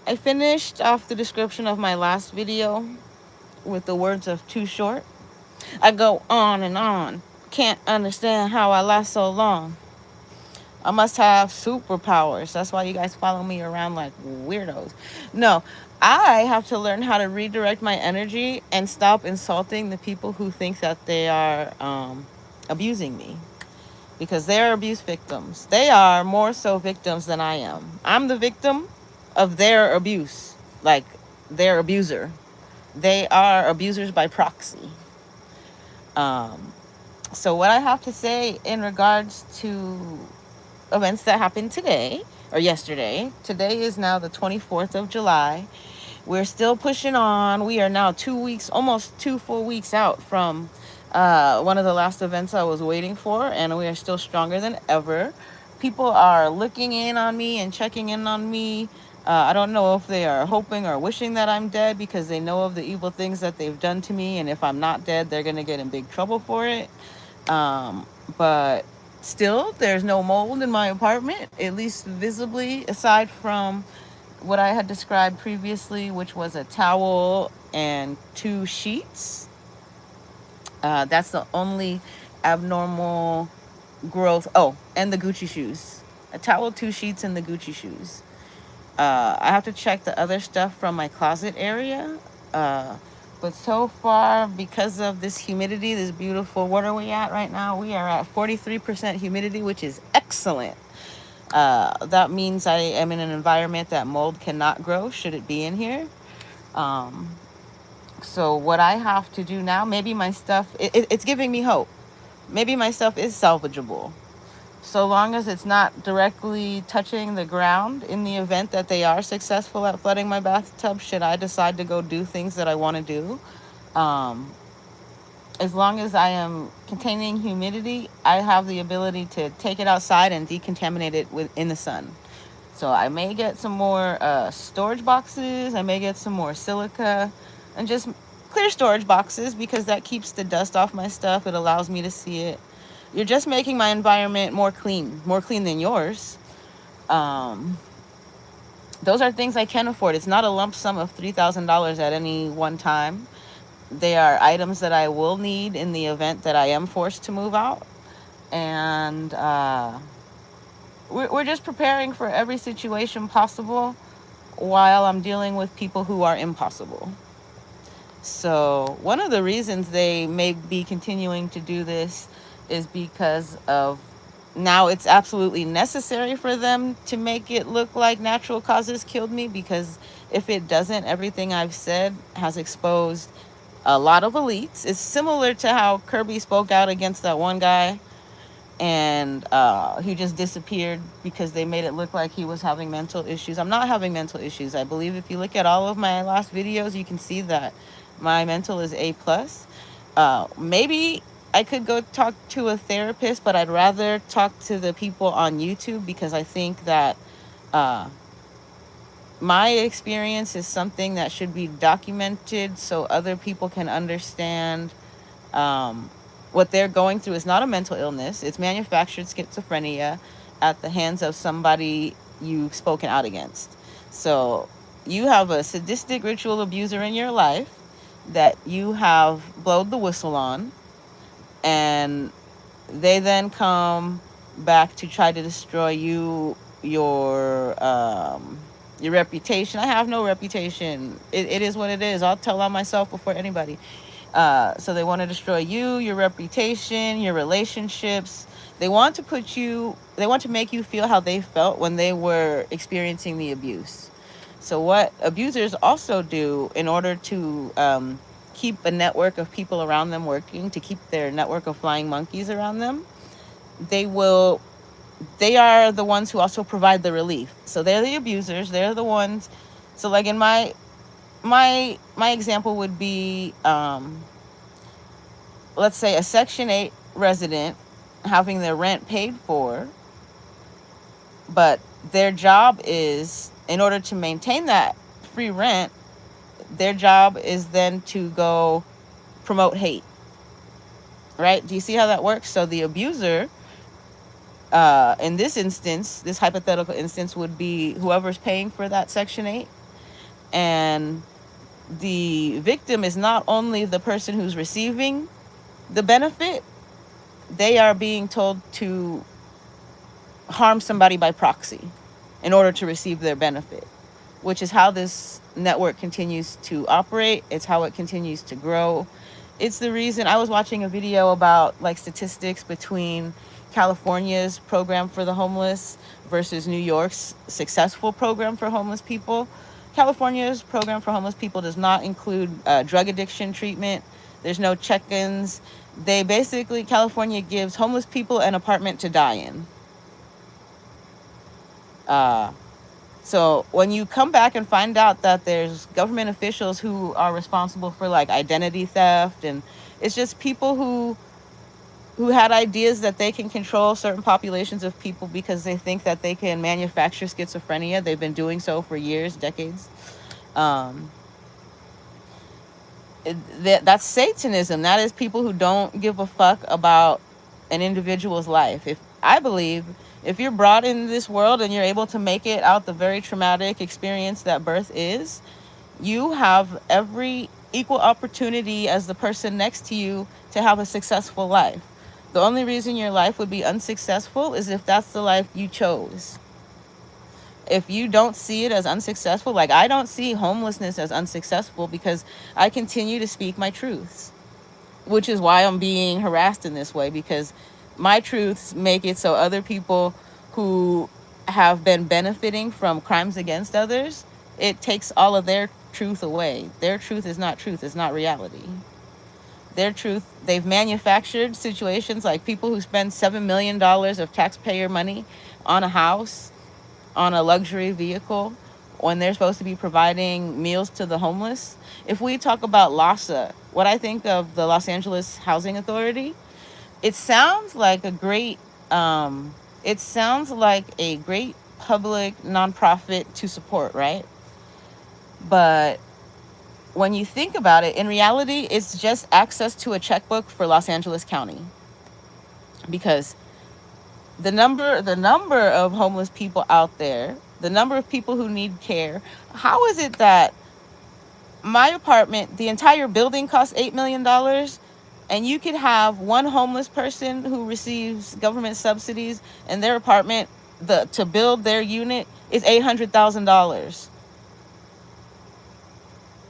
I finished off the description of my last video with the words of too short. I go on and on. Can't understand how I last so long. I must have superpowers. That's why you guys follow me around like weirdos. No, I have to learn how to redirect my energy and stop insulting the people who think that they are abusing me, because they're abuse victims. They are more so victims than I am. I'm the victim of their abuse, like their abuser. They are abusers by proxy. Um, so, what I have to say in regards to events that happened today or yesterday, today is now the 24th of July. We're still pushing on. We are now 2 weeks, almost 2 full weeks out from one of the last events I was waiting for, and we are still stronger than ever. People are looking in on me and checking in on me. I don't know if they are hoping or wishing that I'm dead because they know of the evil things that they've done to me, and if I'm not dead, they're going to get in big trouble for it. But still, there's no mold in my apartment, at least visibly, aside from what I had described previously, which was a towel and 2 sheets. That's the only abnormal growth. Oh, and the Gucci shoes. A towel, 2 sheets, and the Gucci shoes. I have to check the other stuff from my closet area. But so far, because of this humidity, this beautiful, what are we at right now? We are at 43% humidity, which is excellent. That means I am in an environment that mold cannot grow should it be in here. Um, so what I have to do now, maybe my stuff, it's giving me hope. Maybe my stuff is salvageable. So long as it's not directly touching the ground in the event that they are successful at flooding my bathtub, should I decide to go do things that I want to do. Um, as long as I am containing humidity, I have the ability to take it outside and decontaminate it in the sun. So I may get some more storage boxes. I may get some more silica and just clear storage boxes, because that keeps the dust off my stuff. It allows me to see it. You're just making my environment more clean than yours. Those are things I can afford. It's not a lump sum of $3,000 at any one time. They are items that I will need in the event that I am forced to move out. And we're just preparing for every situation possible while I'm dealing with people who are impossible. So one of the reasons they may be continuing to do this is because of now it's absolutely necessary for them to make it look like natural causes killed me, because if it doesn't, everything I've said has exposed a lot of elites. It's similar to how Kirby spoke out against that one guy, and he just disappeared because they made it look like he was having mental issues. I'm not having mental issues. I believe if you look at all of my last videos, you can see that my mental is A+. Maybe I could go talk to a therapist, but I'd rather talk to the people on YouTube, because I think that my experience is something that should be documented so other people can understand what they're going through is not a mental illness. It's manufactured schizophrenia at the hands of somebody you've spoken out against. So you have a sadistic ritual abuser in your life that you have blowed the whistle on, and they then come back to try to destroy you, your reputation. I have no reputation. It is what it is. I'll tell on myself before anybody. So they want to destroy you, your reputation, your relationships. They want to make you feel how they felt when they were experiencing the abuse. So what abusers also do in order to keep a network of people around them working, to keep their network of flying monkeys around them, they are the ones who also provide the relief. So they're the abusers. They're the ones. So like in my example would be, let's say a Section 8 resident having their rent paid for, but their job is, in order to maintain that free rent, their job is then to go promote hate, right? Do you see how that works? So the abuser, in this instance, this hypothetical instance, would be whoever's paying for that Section 8. And the victim is not only the person who's receiving the benefit, they are being told to harm somebody by proxy in order to receive their benefit, which is how this network continues to operate. It's how it continues to grow. It's the reason I was watching a video about like statistics between California's program for the homeless versus New York's successful program for homeless people. California's program for homeless people does not include drug addiction treatment. There's no check-ins. They basically, California gives homeless people an apartment to die in. So when you come back and find out that there's government officials who are responsible for like identity theft, and it's just people who had ideas that they can control certain populations of people because they think that they can manufacture schizophrenia. They've been doing so for years, decades. That's Satanism. That is people who don't give a fuck about an individual's life. I believe if you're brought in this world and you're able to make it out the very traumatic experience that birth is, you have every equal opportunity as the person next to you to have a successful life. The only reason your life would be unsuccessful is if that's the life you chose. If you don't see it as unsuccessful, like I don't see homelessness as unsuccessful because I continue to speak my truths, which is why I'm being harassed in this way, because my truths make it so other people who have been benefiting from crimes against others, it takes all of their truth away. Their truth is not truth, it's not reality. Their truth, they've manufactured situations like people who spend $7 million of taxpayer money on a house, on a luxury vehicle, when they're supposed to be providing meals to the homeless. If we talk about LAHSA, what I think of the Los Angeles Housing Authority, it sounds like a great public nonprofit to support, right? But when you think about it, in reality, it's just access to a checkbook for Los Angeles County. Because the number of homeless people out there, the number of people who need care, how is it that my apartment, the entire building costs $8 million, and you could have one homeless person who receives government subsidies and their apartment, to build their unit is $800,000.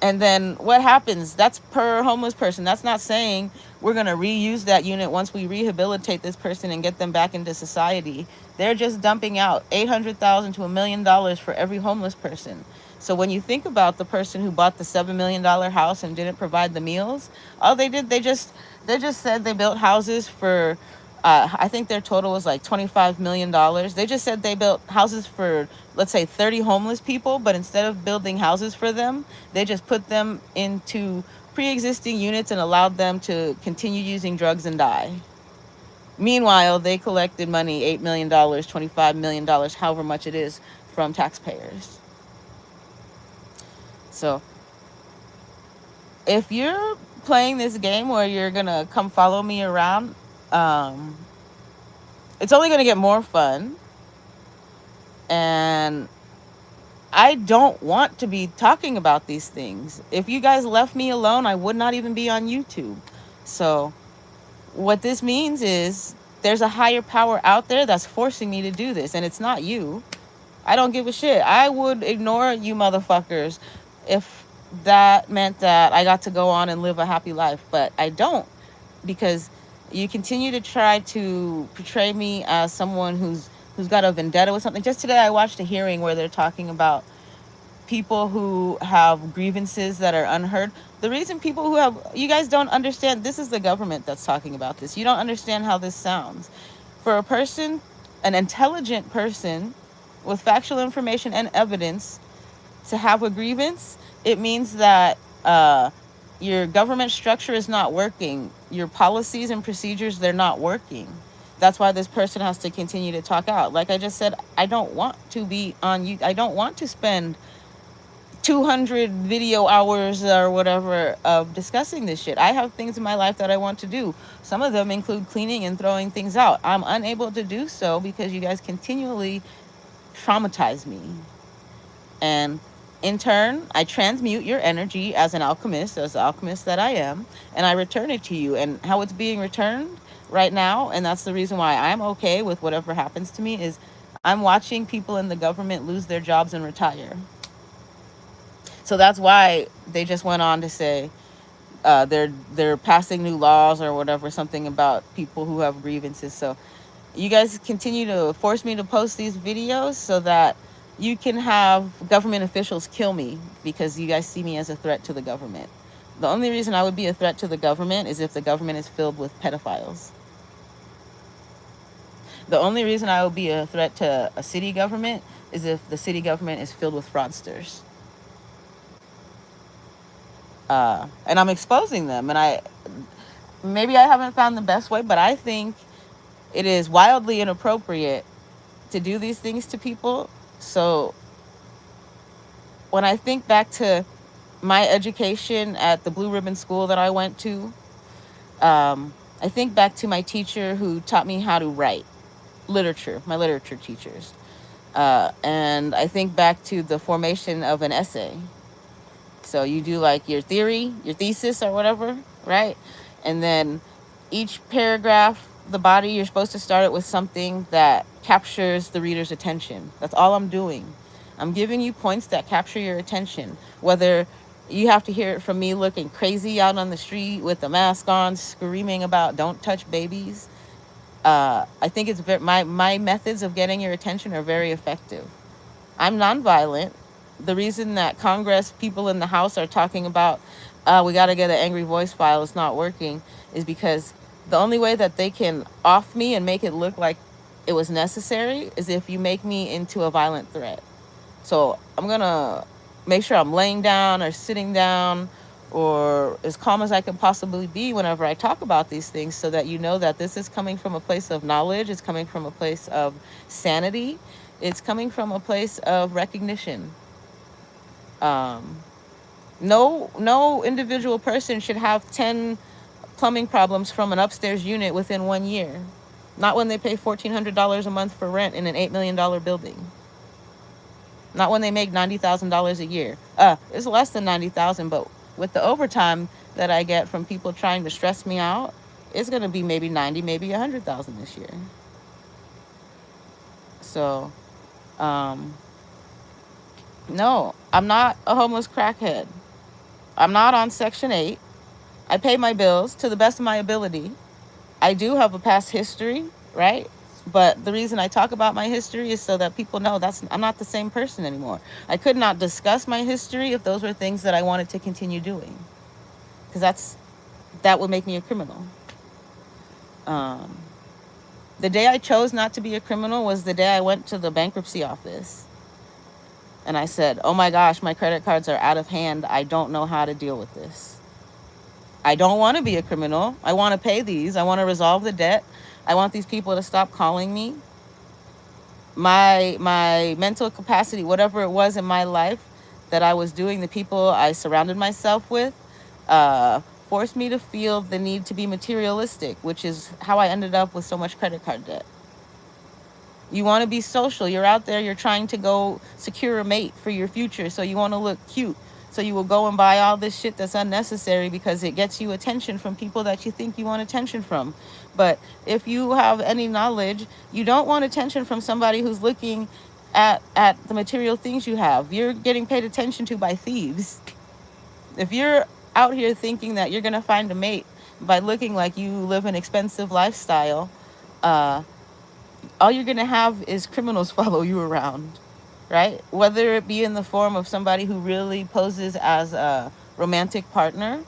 And then what happens? That's per homeless person. That's not saying we're going to reuse that unit once we rehabilitate this person and get them back into society. They're just dumping out $800,000 to $1 million for every homeless person. So when you think about the person who bought the $7 million house and didn't provide the meals, all they did, they just said they built houses for, I think their total was like $25 million. They just said they built houses for, let's say, 30 homeless people, but instead of building houses for them, they just put them into pre-existing units and allowed them to continue using drugs and die. Meanwhile, they collected money, $8 million, $25 million, however much it is, from taxpayers. So if you're playing this game where you're gonna come follow me around, it's only gonna get more fun. And I don't want to be talking about these things. If you guys left me alone, I would not even be on YouTube. So what this means is there's a higher power out there that's forcing me to do this, and it's not you. I don't give a shit. I would ignore you motherfuckers if that meant that I got to go on and live a happy life, but I don't, because you continue to try to portray me as someone who's got a vendetta with something. Just today I watched a hearing where they're talking about people who have grievances that are unheard. The reason people who have, you guys don't understand, this is the government that's talking about this. You don't understand how this sounds. For a person, an intelligent person with factual information and evidence, to have a grievance, it means that your government structure is not working. Your policies and procedures, they're not working. That's why this person has to continue to talk out. Like I just said, I don't want to be on you. I don't want to spend 200 video hours or whatever of discussing this shit. I have things in my life that I want to do. Some of them include cleaning and throwing things out. I'm unable to do so because you guys continually traumatize me. And In turn, I transmute your energy as an alchemist, as the alchemist that I am, and I return it to you. And how it's being returned right now, and that's the reason why I'm okay with whatever happens to me, is I'm watching people in the government lose their jobs and retire. So that's why they just went on to say they're passing new laws or whatever, something about people who have grievances. So you guys continue to force me to post these videos so that you can have government officials kill me because you guys see me as a threat to the government. The only reason I would be a threat to the government is if the government is filled with pedophiles. The only reason I would be a threat to a city government is if the city government is filled with fraudsters. And I'm exposing them. And maybe I haven't found the best way, but I think it is wildly inappropriate to do these things to people. So when I think back to my education at the Blue Ribbon School that I went to, I think back to my teacher who taught me how to write literature, my literature teachers. And I think back to the formation of an essay. So you do like your theory, your thesis or whatever, right? And then each paragraph, the body, you're supposed to start it with something that captures the reader's attention. That's all I'm doing. I'm giving you points that capture your attention. Whether you have to hear it from me looking crazy out on the street with a mask on, screaming about don't touch babies. I think it's my methods of getting your attention are very effective. I'm nonviolent. The reason that Congress, people in the House are talking about we got to get an angry voice file, it's not working, is because the only way that they can off me and make it look like it was necessary is if you make me into a violent threat. So I'm going to make sure I'm laying down or sitting down or as calm as I can possibly be whenever I talk about these things, so that you know that this is coming from a place of knowledge, it's coming from a place of sanity, it's coming from a place of recognition. No individual person should have 10 plumbing problems from an upstairs unit within 1 year. Not when they pay $1,400 a month for rent in an $8 million building. Not when they make $90,000 a year. It's less than $90,000, but with the overtime that I get from people trying to stress me out, it's going to be maybe 90, maybe $100,000 this year. So, no, I'm not a homeless crackhead. I'm not on Section 8. I pay my bills to the best of my ability. I do have a past history, right? But the reason I talk about my history is so that people know I'm not the same person anymore. I could not discuss my history if those were things that I wanted to continue doing, because that would make me a criminal. The day I chose not to be a criminal was the day I went to the bankruptcy office. And I said, oh my gosh, my credit cards are out of hand. I don't know how to deal with this. I don't want to be a criminal. I want to pay these. I want to resolve the debt. I want these people to stop calling me. My mental capacity, whatever it was in my life that I was doing, the people I surrounded myself with, forced me to feel the need to be materialistic, which is how I ended up with so much credit card debt. You want to be social. You're out there. You're trying to go secure a mate for your future. So you want to look cute. So you will go and buy all this shit that's unnecessary because it gets you attention from people that you think you want attention from. But if you have any knowledge, you don't want attention from somebody who's looking at the material things you have. You're getting paid attention to by thieves. If you're out here thinking that you're going to find a mate by looking like you live an expensive lifestyle, all you're going to have is criminals follow you around, right? Whether it be in the form of somebody who really poses as a romantic partner,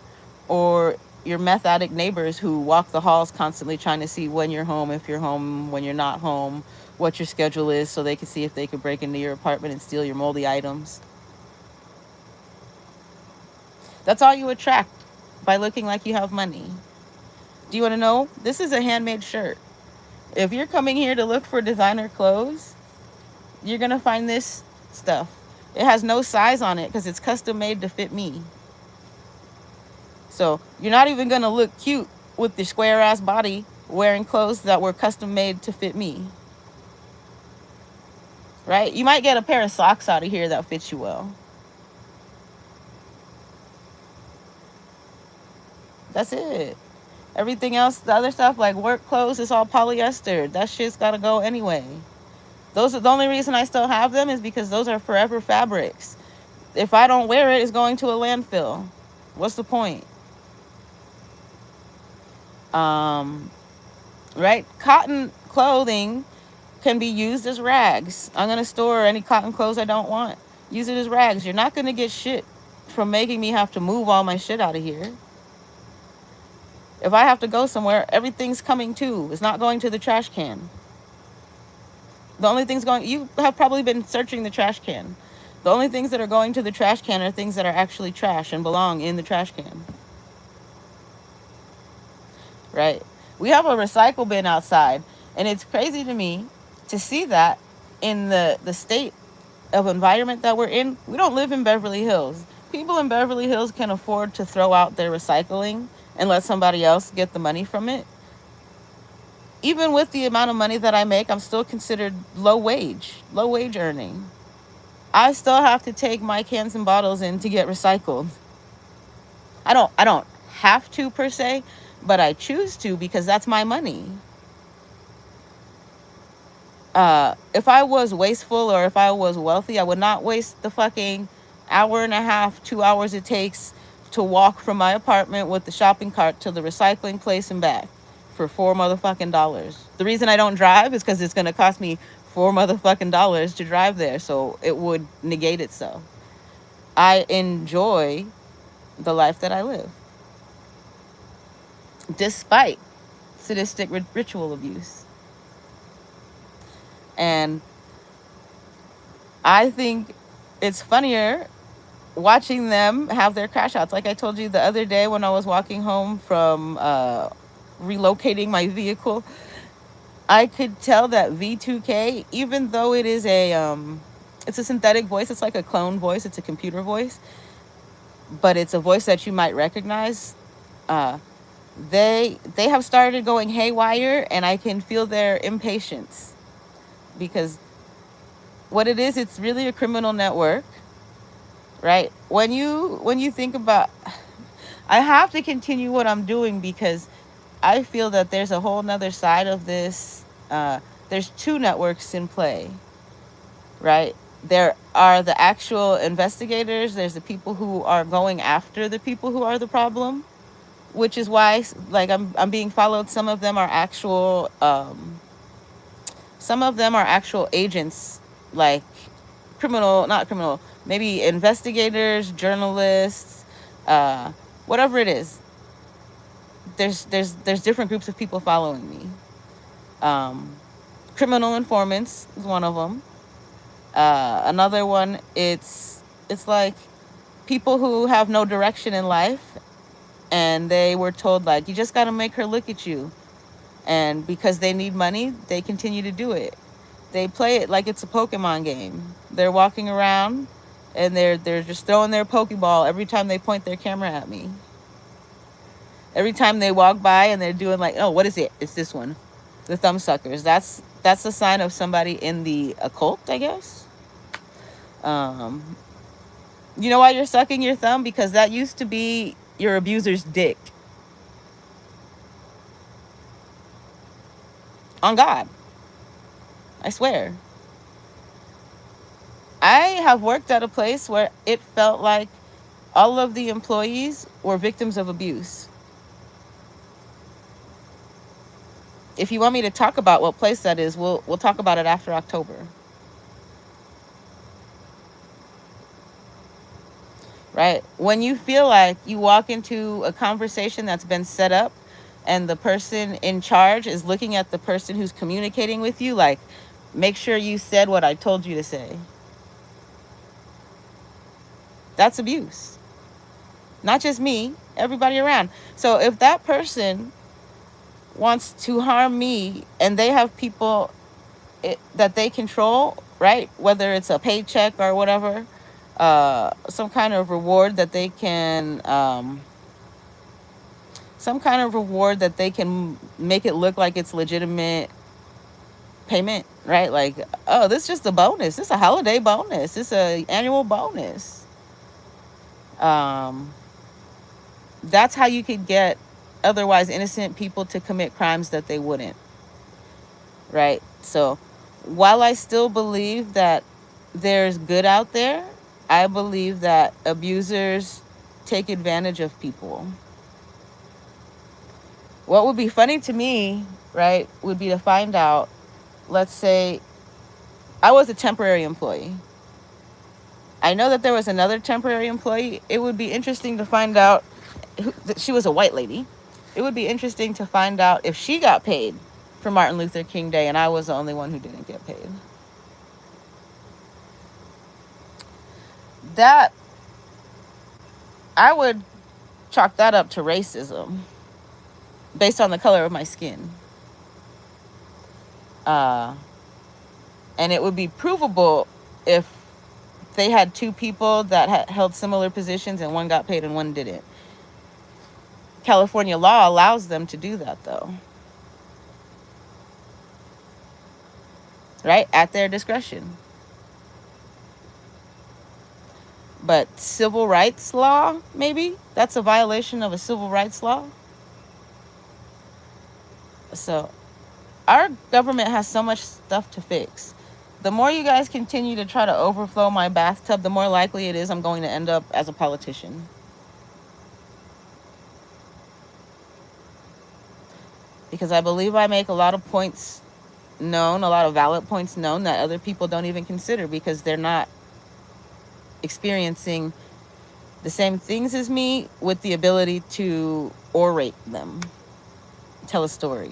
or your meth addict neighbors who walk the halls constantly trying to see when you're home, if you're home, when you're not home, what your schedule is, so they can see if they could break into your apartment and steal your moldy items. That's all you attract by looking like you have money. Do you want to know? This is a handmade shirt. If you're coming here to look for designer clothes, you're going to find this stuff. It has no size on it because it's custom made to fit me. So you're not even going to look cute with your square ass body wearing clothes that were custom made to fit me. Right? You might get a pair of socks out of here that fits you well. That's it. Everything else, the other stuff like work clothes, is all polyester. That shit's gotta go anyway. Those are the only reason I still have them, is because those are forever fabrics. If I don't wear it, it's going to a landfill. What's the point? Right? Cotton clothing can be used as rags. I'm gonna store any cotton clothes I don't want. Use it as rags. You're not gonna get shit from making me have to move all my shit out of here. If I have to go somewhere, everything's coming too. It's not going to the trash can. The only things going, you have probably been searching the trash can. The only things that are going to the trash can are things that are actually trash and belong in the trash can. Right? We have a recycle bin outside, and it's crazy to me to see that in the state of environment that we're in. We don't live in Beverly Hills. People in Beverly Hills can afford to throw out their recycling and let somebody else get the money from it. Even with the amount of money that I make, I'm still considered low wage earning. I still have to take my cans and bottles in to get recycled. I don't have to per se, but I choose to because that's my money. If I was wasteful or if I was wealthy, I would not waste the fucking hour and a half, 2 hours it takes to walk from my apartment with the shopping cart to the recycling place and back for $4 motherfucking dollars. The reason I don't drive is because it's going to cost me $4 motherfucking dollars to drive there, so it would negate itself. I enjoy the life that I live, despite sadistic ritual abuse. And I think it's funnier watching them have their crash outs. Like I told you the other day when I was walking home from relocating my vehicle, I could tell that V2K, even though it is it's a synthetic voice, it's like a clone voice, it's a computer voice, but it's a voice that you might recognize. They have started going haywire, and I can feel their impatience, because what it is, it's really a criminal network, right? When you think about, I have to continue what I'm doing because I feel that there's a whole nother side of this. There's two networks in play, right? There are the actual investigators. There's the people who are going after the people who are the problem, which is why, like, I'm being followed. Some of them are actual agents, like not criminal, maybe investigators, journalists, whatever it is. There's different groups of people following me. Criminal informants is one of them. Another one, it's like people who have no direction in life, and they were told, like, you just got to make her look at you, and because they need money, they continue to do it. They play it like it's a Pokemon game. They're walking around and they're just throwing their Pokeball every time they point their camera at me. Every time they walk by and they're doing like, oh, what is it? It's this one. The thumb suckers. That's a sign of somebody in the occult, I guess. You know why you're sucking your thumb? Because that used to be your abuser's dick. On God. I swear. I have worked at a place where it felt like all of the employees were victims of abuse. If you want me to talk about what place that is, we'll talk about it after October. Right? When you feel like you walk into a conversation that's been set up and the person in charge is looking at the person who's communicating with you like, make sure you said what I told you to say. That's abuse. Not just me, everybody around. So if that person wants to harm me and they have people that they control, right? Whether it's a paycheck or whatever, some kind of reward that they can, make it look like it's legitimate payment, right? Like, oh, this is just a bonus. This is a holiday bonus. This is an annual bonus. That's how you could get otherwise innocent people to commit crimes that they wouldn't, right? So while I still believe that there's good out there, I believe that abusers take advantage of people. What would be funny to me, right, would be to find out, let's say I was a temporary employee. I know that there was another temporary employee. It would be interesting to find out that she was a white lady. It would be interesting to find out if she got paid for Martin Luther King Day and I was the only one who didn't get paid. That, I would chalk that up to racism based on the color of my skin. And it would be provable if they had two people that held similar positions and one got paid and one didn't. California law allows them to do that, though. Right? At their discretion. But civil rights law, maybe? That's a violation of a civil rights law. So our government has so much stuff to fix. The more you guys continue to try to overflow my bathtub, the more likely it is I'm going to end up as a politician. Because I believe I make a lot of points known, a lot of valid points known that other people don't even consider because they're not experiencing the same things as me with the ability to orate them, tell a story.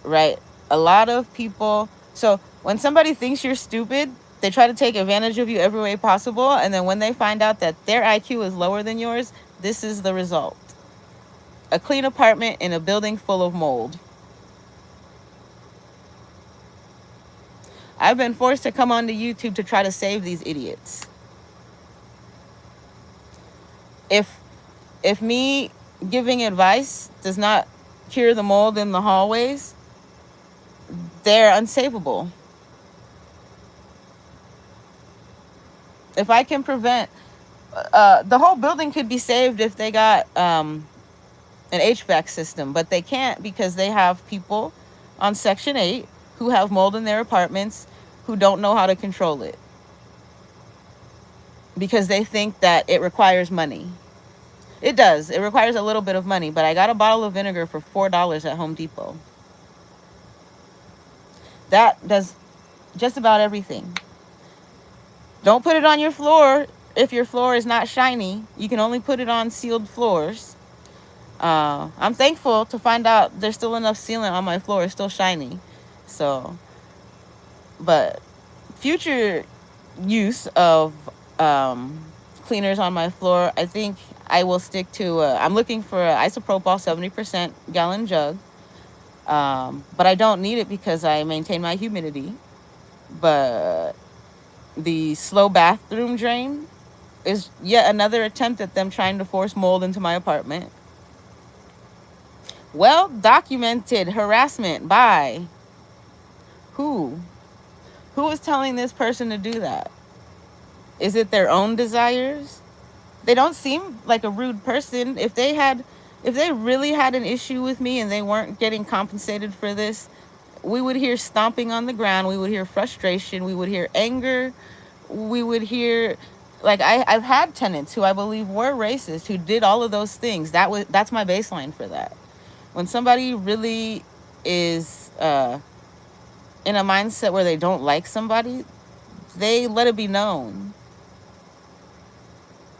Right? A lot of people, so when somebody thinks you're stupid, they try to take advantage of you every way possible, and then when they find out that their IQ is lower than yours, this is the result. A clean apartment in a building full of mold. I've been forced to come onto YouTube to try to save these idiots. If me giving advice does not cure the mold in the hallways, they're unsavable. If I can prevent, the whole building could be saved if they got an HVAC system, but they can't because they have people on Section 8 who have mold in their apartments who don't know how to control it because they think that it requires money. It does. It requires a little bit of money, but I got a bottle of vinegar for $4 at Home Depot. That does just about everything. Don't put it on your floor if your floor is not shiny. You can only put it on sealed floors. I'm thankful to find out there's still enough sealant on my floor. It's still shiny. So, but future use of cleaners on my floor, I think I will stick to, I'm looking for an isopropyl 70% gallon jug. But I don't need it because I maintain my humidity. But the slow bathroom drain is yet another attempt at them trying to force mold into my apartment. Well documented harassment by who? Who is telling this person to do that? Is it their own desires? They don't seem like a rude person. If they really had an issue with me and they weren't getting compensated for this, we would hear stomping on the ground. We would hear frustration. We would hear anger. We would hear, like, I've had tenants who I believe were racist, who did all of those things. That's my baseline for that. When somebody really is in a mindset where they don't like somebody, they let it be known.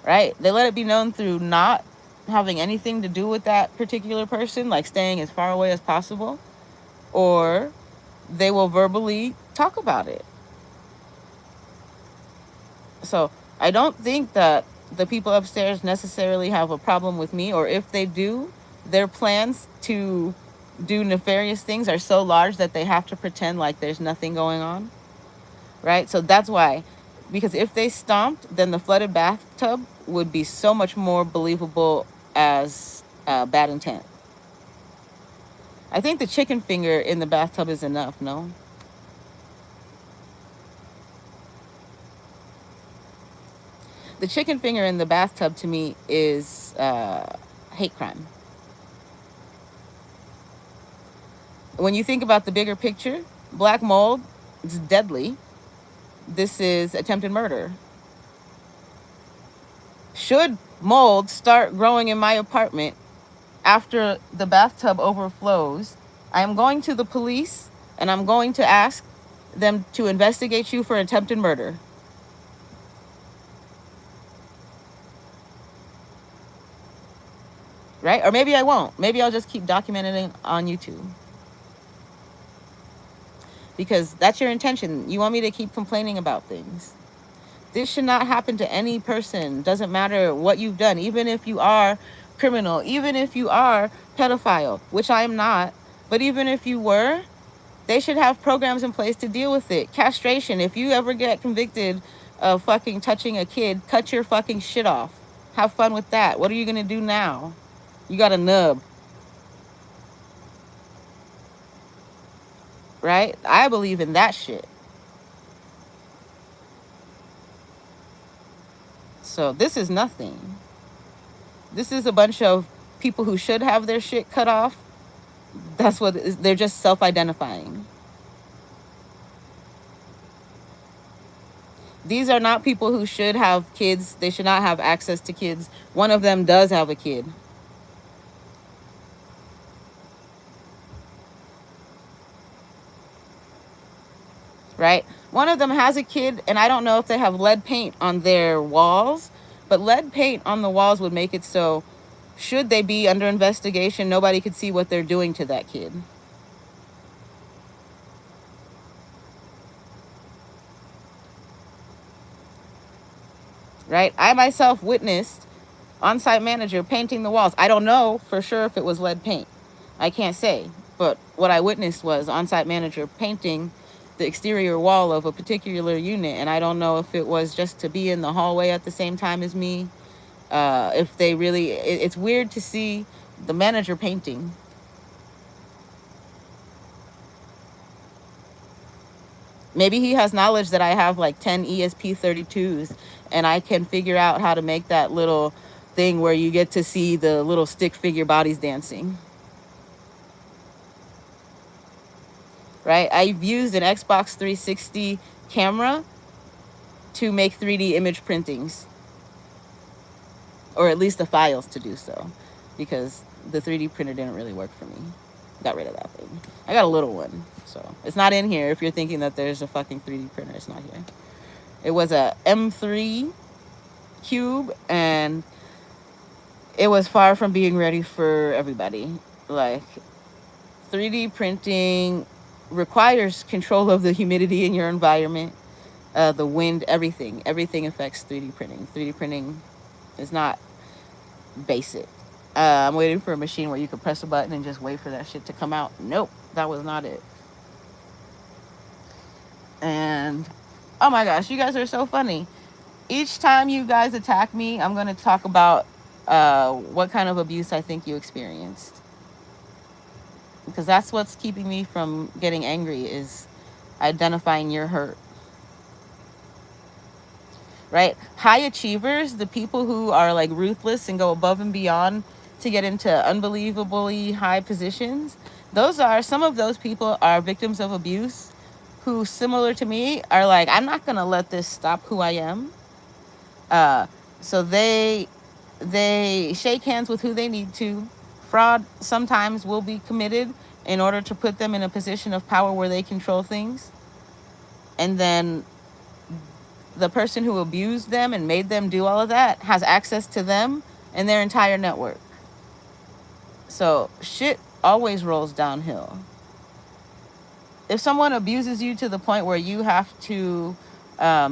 Right? They let it be known through not having anything to do with that particular person, like staying as far away as possible, or they will verbally talk about it. So I don't think that the people upstairs necessarily have a problem with me, or if they do, their plans to do nefarious things are so large that they have to pretend like there's nothing going on. Right? So that's why, because if they stomped, then the flooded bathtub would be so much more believable as bad intent. I think the chicken finger in the bathtub is enough, no? The chicken finger in the bathtub to me is hate crime. When you think about the bigger picture, black mold is deadly. This is attempted murder. Should mold start growing in my apartment after the bathtub overflows, I am going to the police and I'm going to ask them to investigate you for attempted murder. Right? Or maybe I won't. Maybe I'll just keep documenting it on YouTube. Because that's your intention. You want me to keep complaining about things. This should not happen to any person. Doesn't matter what you've done. Even if you are criminal. Even if you are pedophile. Which I am not. But even if you were, they should have programs in place to deal with it. Castration. If you ever get convicted of fucking touching a kid, cut your fucking shit off. Have fun with that. What are you going to do now? You got a nub. Right? I believe in that shit. So this is nothing. This is a bunch of people who should have their shit cut off. That's what they're just self-identifying. These are not people who should have kids. They should not have access to kids. One of them does have a kid. Right? One of them has a kid, and I don't know if they have lead paint on their walls, but lead paint on the walls would make it so should they be under investigation, nobody could see what they're doing to that kid. Right? I myself witnessed on-site manager painting the walls. I don't know for sure if it was lead paint. I can't say. But what I witnessed was on-site manager painting the exterior wall of a particular unit. And I don't know if it was just to be in the hallway at the same time as me. If they really... It's weird to see the manager painting. Maybe he has knowledge that I have like 10 ESP32s and I can figure out how to make that little thing where you get to see the little stick figure bodies dancing. Right? I've used an Xbox 360 camera to make 3D image printings. Or at least the files to do so. Because the 3D printer didn't really work for me. Got rid of that thing. I got a little one. So it's not in here if you're thinking that there's a fucking 3D printer. It's not here. It was a M3 cube and it was far from being ready for everybody. Like 3D printing requires control of the humidity in your environment, the wind, everything. Everything affects 3D printing. 3D printing is not basic. I'm waiting for a machine where you could press a button and just wait for that shit to come out. Nope, that was not it. And oh my gosh, you guys are so funny. Each time you guys attack me, I'm going to talk about what kind of abuse I think you experienced. Because that's what's keeping me from getting angry, is identifying your hurt. Right? High achievers, the people who are like ruthless and go above and beyond to get into unbelievably high positions, some of those people are victims of abuse who, similar to me, are like, I'm not going to let this stop who I am. So they shake hands with who they need to. Fraud sometimes will be committed in order to put them in a position of power where they control things. And then the person who abused them and made them do all of that has access to them and their entire network. So shit always rolls downhill. If someone abuses you to the point where you have to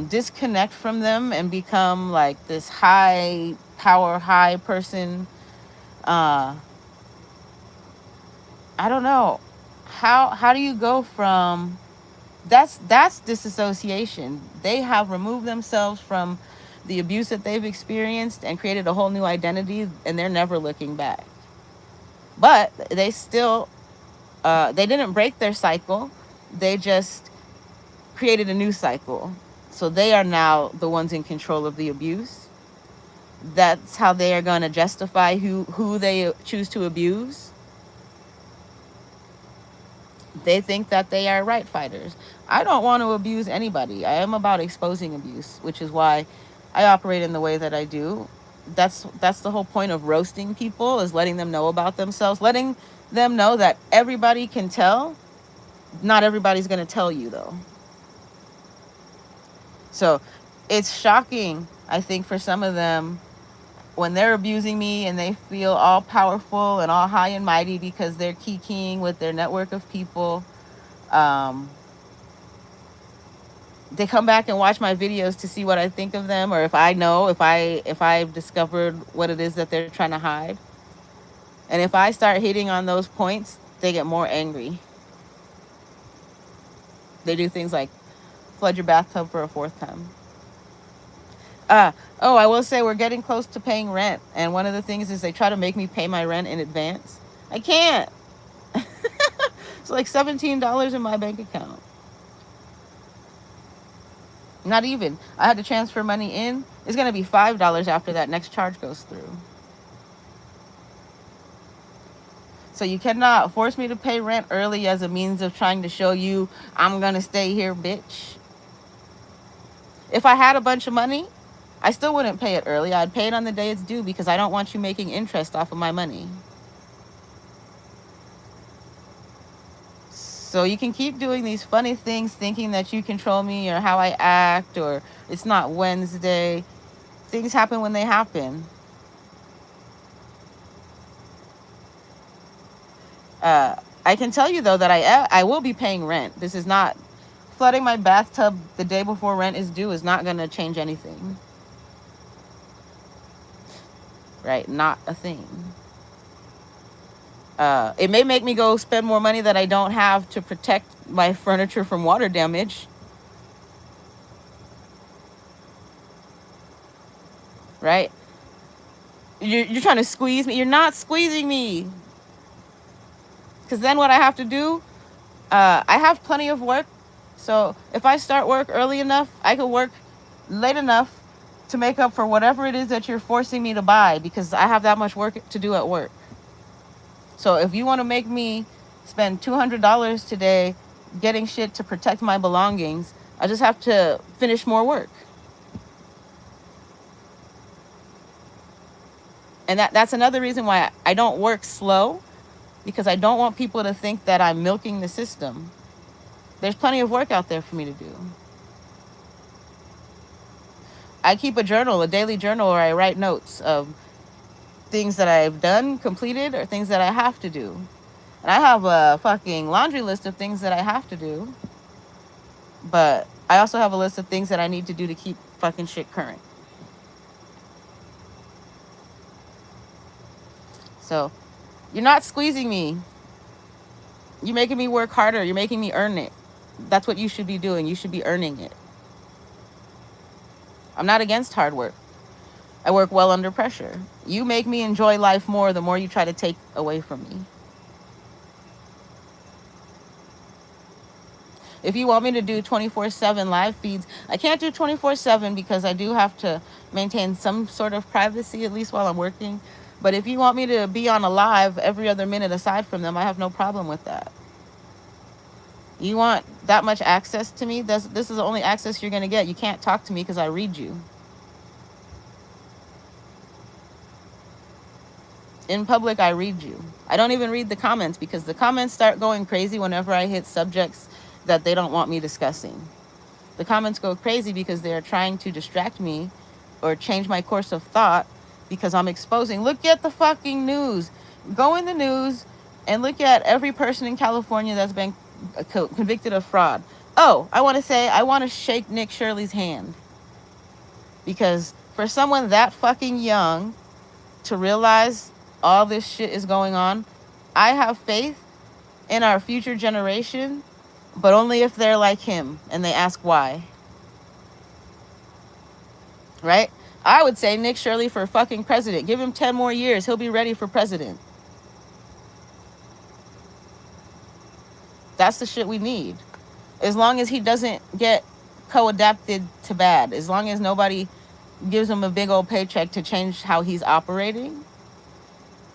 disconnect from them and become like this high power, high person, I don't know. How do you go from... That's disassociation. They have removed themselves from the abuse that they've experienced and created a whole new identity, and they're never looking back. But they still, they didn't break their cycle. They just created a new cycle. So they are now the ones in control of the abuse. that's how they are going to justify who they choose to abuse. They think that they are right fighters. I don't want to abuse anybody. I am about exposing abuse, which is why I operate in the way that I do. That's the whole point of roasting people, is letting them know about themselves, letting them know that everybody can tell. Not everybody's going to tell you, though. So it's shocking, I think, for some of them when they're abusing me and they feel all powerful and all high and mighty because they're kikiing with their network of people. They come back and watch my videos to see what I think of them, or if I know, if I've discovered what it is that they're trying to hide. And if I start hitting on those points, they get more angry. They do things like flood your bathtub for a fourth time. Oh, I will say we're getting close to paying rent. And one of the things is they try to make me pay my rent in advance. I can't. It's like $17 in my bank account. Not even. I had to transfer money in. It's going to be $5 after that next charge goes through. So you cannot force me to pay rent early as a means of trying to show you I'm going to stay here, bitch. If I had a bunch of money, I still wouldn't pay it early. I'd pay it on the day it's due because I don't want you making interest off of my money. So you can keep doing these funny things thinking that you control me or how I act or it's not Wednesday. Things happen when they happen. I can tell you, though, that I will be paying rent. This is not... Flooding my bathtub the day before rent is due is not going to change anything. Right? Not a thing. It may make me go spend more money that I don't have to protect my furniture from water damage. Right? You're trying to squeeze me. You're not squeezing me. Because then what I have to do, I have plenty of work. So if I start work early enough, I can work late enough to make up for whatever it is that you're forcing me to buy, because I have that much work to do at work. So if you want to make me spend $200 today getting shit to protect my belongings, I just have to finish more work. And that's another reason why I don't work slow, because I don't want people to think that I'm milking the system. There's plenty of work out there for me to do. I keep a journal, a daily journal, where I write notes of things that I've done, completed, or things that I have to do. And I have a fucking laundry list of things that I have to do. But I also have a list of things that I need to do to keep fucking shit current. So, you're not squeezing me. You're making me work harder. You're making me earn it. That's what you should be doing. You should be earning it. I'm not against hard work. I work well under pressure. You make me enjoy life more the more you try to take away from me. If you want me to do 24/7 live feeds, I can't do 24/7 because I do have to maintain some sort of privacy, at least while I'm working. But if you want me to be on a live every other minute aside from them, I have no problem with that. You want that much access to me? This is the only access you're going to get. You can't talk to me because I read you. In public, I read you. I don't even read the comments because the comments start going crazy whenever I hit subjects that they don't want me discussing. The comments go crazy because they are trying to distract me or change my course of thought because I'm exposing. Look at the fucking news. Go in the news and look at every person in California that's been convicted of fraud. Oh, I want to shake Nick Shirley's hand. Because for someone that fucking young to realize all this shit is going on, I have faith in our future generation, but only if they're like him and they ask why. Right? I would say Nick Shirley for fucking president. Give him 10 more years. He'll be ready for president. That's the shit we need. As long as he doesn't get co-adapted to bad. As long as nobody gives him a big old paycheck to change how he's operating,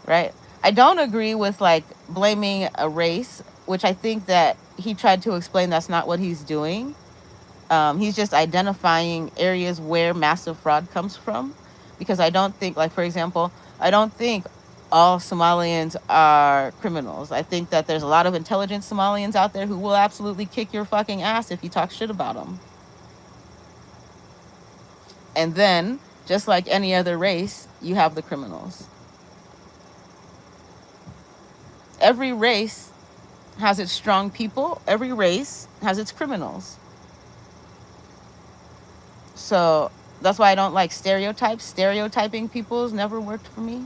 right? I don't agree with like blaming a race, which I think that he tried to explain that's not what he's doing. He's just identifying areas where massive fraud comes from, because I don't think, like, for example, I don't think all Somalians are criminals. I think that there's a lot of intelligent Somalians out there who will absolutely kick your fucking ass if you talk shit about them. And then, just like any other race, you have the criminals. Every race has its strong people. Every race has its criminals. So that's why I don't like stereotypes. Stereotyping people's never worked for me.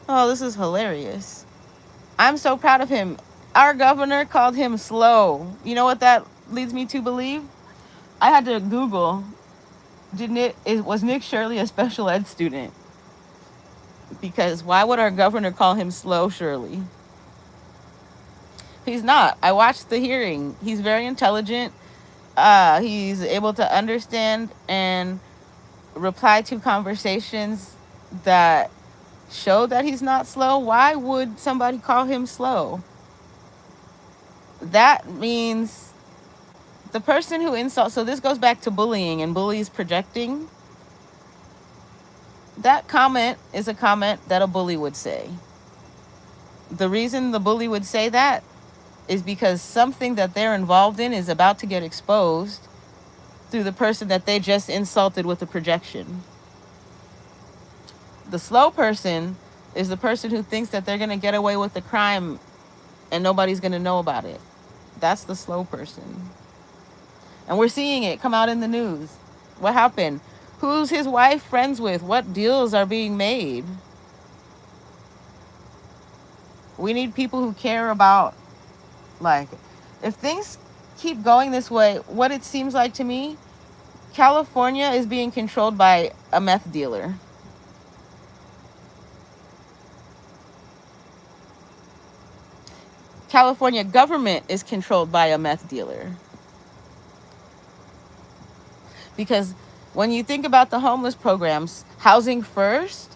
Oh, this is hilarious. I'm so proud of him. Our governor called him slow. You know what that leads me to believe? I had to Google, was Nick Shirley a special ed student? Because why would our governor call him slow Shirley? He's not. I watched the hearing. He's very intelligent. He's able to understand and reply to conversations that show that he's not slow. Why would somebody call him slow? That means the person who insults, so this goes back to bullying and bullies projecting. That comment is a comment that a bully would say. The reason the bully would say that is because something that they're involved in is about to get exposed through the person that they just insulted with a projection. The slow person is the person who thinks that they're going to get away with the crime and nobody's going to know about it. That's the slow person. And we're seeing it come out in the news. What happened? Who's his wife friends with? What deals are being made? We need people who care about, like, if things keep going this way, what it seems like to me, California is being controlled by a meth dealer. California government is controlled by a meth dealer. Because when you think about the homeless programs, housing first,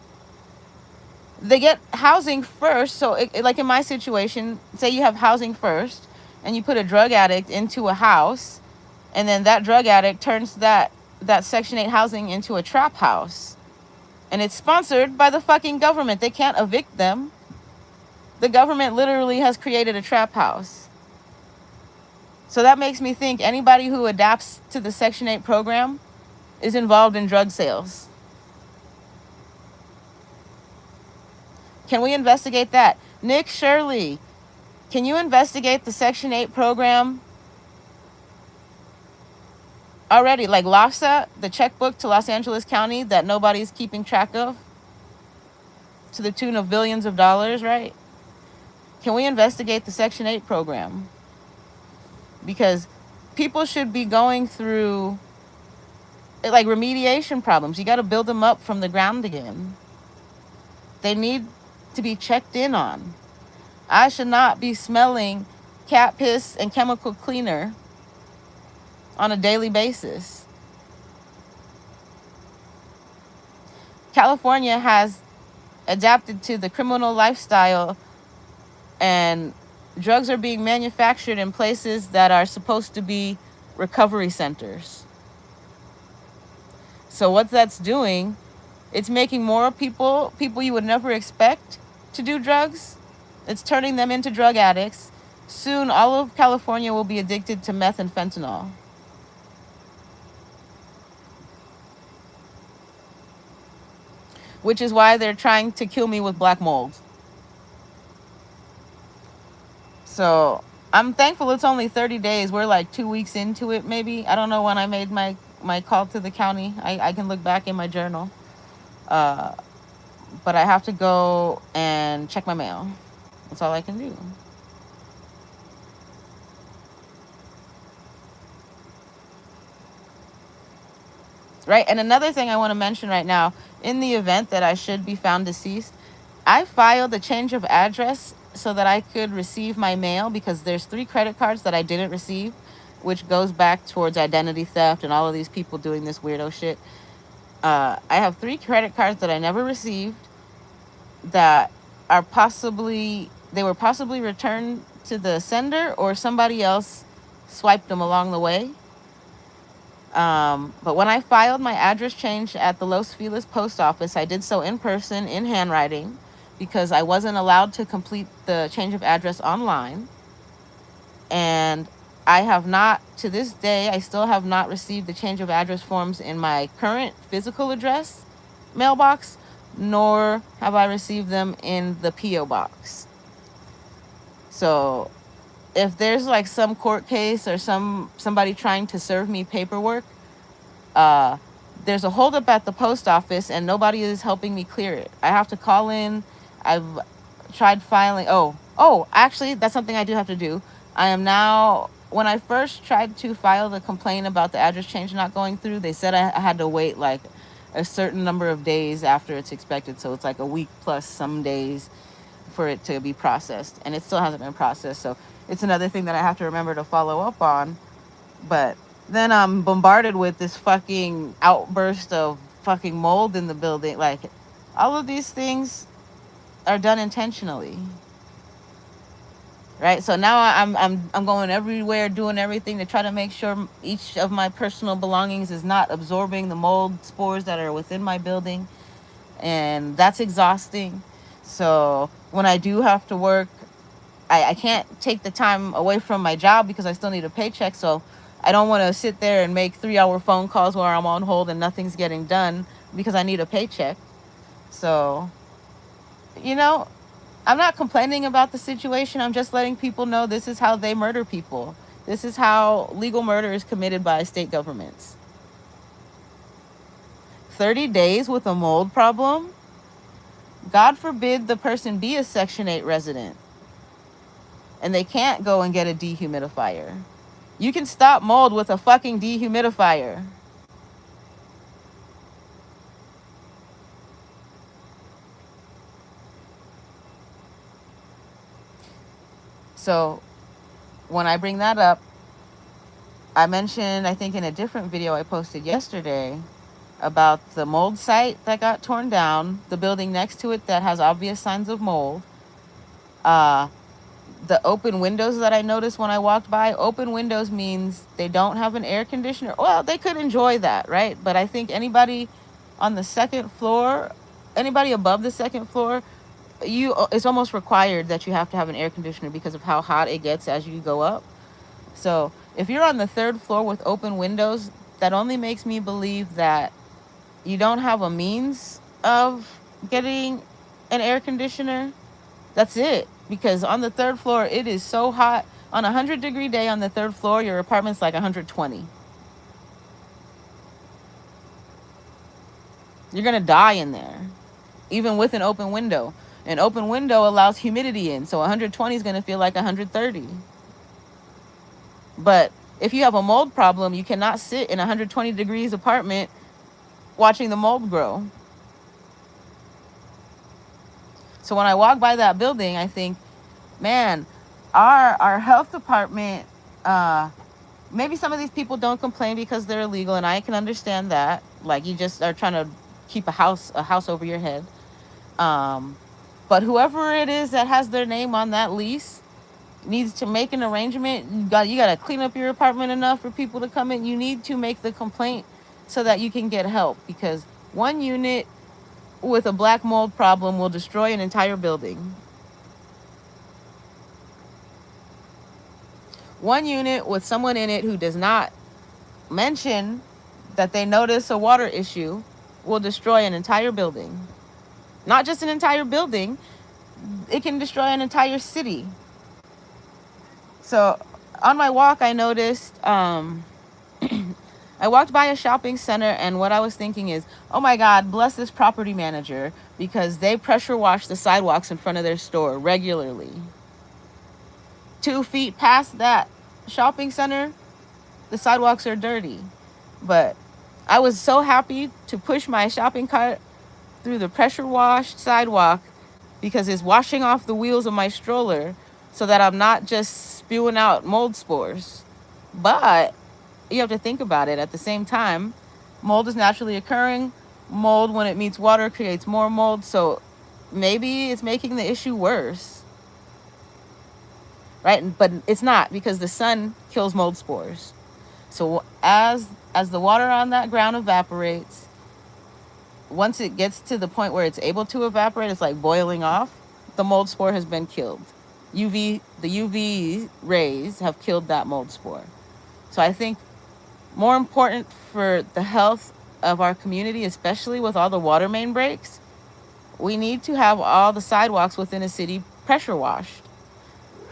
they get housing first. So like in my situation, say you have housing first and you put a drug addict into a house, and then that drug addict turns that Section 8 housing into a trap house. And it's sponsored by the fucking government. They can't evict them. The government literally has created a trap house. So that makes me think anybody who adapts to the Section 8 program is involved in drug sales. Can we investigate that? Nick Shirley, can you investigate the Section 8 program already? Like LAFSA, the checkbook to Los Angeles County that nobody's keeping track of, to the tune of billions of dollars, right? Can we investigate the Section 8 program? Because people should be going through like remediation problems. You got to build them up from the ground again. They need to be checked in on. I should not be smelling cat piss and chemical cleaner on a daily basis. California has adapted to the criminal lifestyle, and drugs are being manufactured in places that are supposed to be recovery centers. So what that's doing, it's making more people you would never expect to do drugs. It's turning them into drug addicts. Soon, all of California will be addicted to meth and fentanyl. Which is why they're trying to kill me with black mold. So I'm thankful it's only 30 days. We're like 2 weeks into it, maybe. I don't know when I made my call to the county. I can look back in my journal. But I have to go and check my mail. That's all I can do. Right? And another thing I want to mention right now, in the event that I should be found deceased, I filed a change of address so that I could receive my mail, because there's 3 credit cards that I didn't receive. which goes back towards identity theft and all of these people doing this weirdo shit. I have 3 credit cards that I never received that are they were possibly returned to the sender, or somebody else swiped them along the way. But when I filed my address change at the Los Feliz post office, I did so in person, in handwriting, because I wasn't allowed to complete the change of address online. And I have not, to this day, I still have not received the change of address forms in my current physical address mailbox, nor have I received them in the P.O. box. So if there's like some court case or somebody trying to serve me paperwork, there's a holdup at the post office and nobody is helping me clear it. I have to call in. I've tried filing. Actually, that's something I do have to do. I am now, when I first tried to file the complaint about the address change not going through, they said I had to wait like a certain number of days after it's expected. So it's like a week plus some days for it to be processed. And it still hasn't been processed. So it's another thing that I have to remember to follow up on. But then I'm bombarded with this fucking outburst of fucking mold in the building. Like, all of these things are done intentionally. Right? So now I'm going everywhere, doing everything to try to make sure each of my personal belongings is not absorbing the mold spores that are within my building. And that's exhausting. So when I do have to work, I can't take the time away from my job because I still need a paycheck. So I don't want to sit there and make 3-hour phone calls where I'm on hold and nothing's getting done because I need a paycheck. So, I'm not complaining about the situation. I'm just letting people know this is how they murder people. This is how legal murder is committed by state governments. 30 days with a mold problem? God forbid the person be a Section 8 resident and they can't go and get a dehumidifier. You can stop mold with a fucking dehumidifier. So when I bring that up, I mentioned, I think in a different video I posted yesterday, about the mold site that got torn down, the building next to it that has obvious signs of mold. The open windows that I noticed when I walked by, open windows means they don't have an air conditioner. Well, they could enjoy that, right? But I think anybody on the second floor, anybody above the second floor, it's almost required that you have to have an air conditioner because of how hot it gets as you go up. So if you're on the 3rd floor with open windows, that only makes me believe that you don't have a means of getting an air conditioner. That's it. Because on the 3rd floor, it is so hot. On a 100-degree day on the 3rd floor, your apartment's like 120. You're going to die in there, even with an open window. An open window allows humidity in, so 120 is going to feel like 130. But if you have a mold problem, you cannot sit in a 120 degrees apartment watching the mold grow. So when I walk by that building, I think, man, our health department, maybe some of these people don't complain because they're illegal, and I can understand that. Like, you just are trying to keep a house over your head. But whoever it is that has their name on that lease needs to make an arrangement. You got to clean up your apartment enough for people to come in. You need to make the complaint so that you can get help, because one unit with a black mold problem will destroy an entire building. One unit with someone in it who does not mention that they notice a water issue will destroy an entire building. Not just an entire building, it can destroy an entire city. So on my walk, I noticed, I walked by a shopping center, and what I was thinking is, oh my God, bless this property manager, because they pressure wash the sidewalks in front of their store regularly. 2 feet past that shopping center, the sidewalks are dirty. But I was so happy to push my shopping cart through the pressure washed sidewalk because it's washing off the wheels of my stroller so that I'm not just spewing out mold spores. But you have to think about it. At the same time, mold is naturally occurring. Mold, when it meets water, creates more mold. So maybe it's making the issue worse, right? But it's not, because the sun kills mold spores. So as the water on that ground evaporates, once it gets to the point where it's able to evaporate, it's like boiling off, the mold spore has been killed. The UV rays have killed that mold spore. So I think more important for the health of our community, especially with all the water main breaks, we need to have all the sidewalks within a city pressure washed,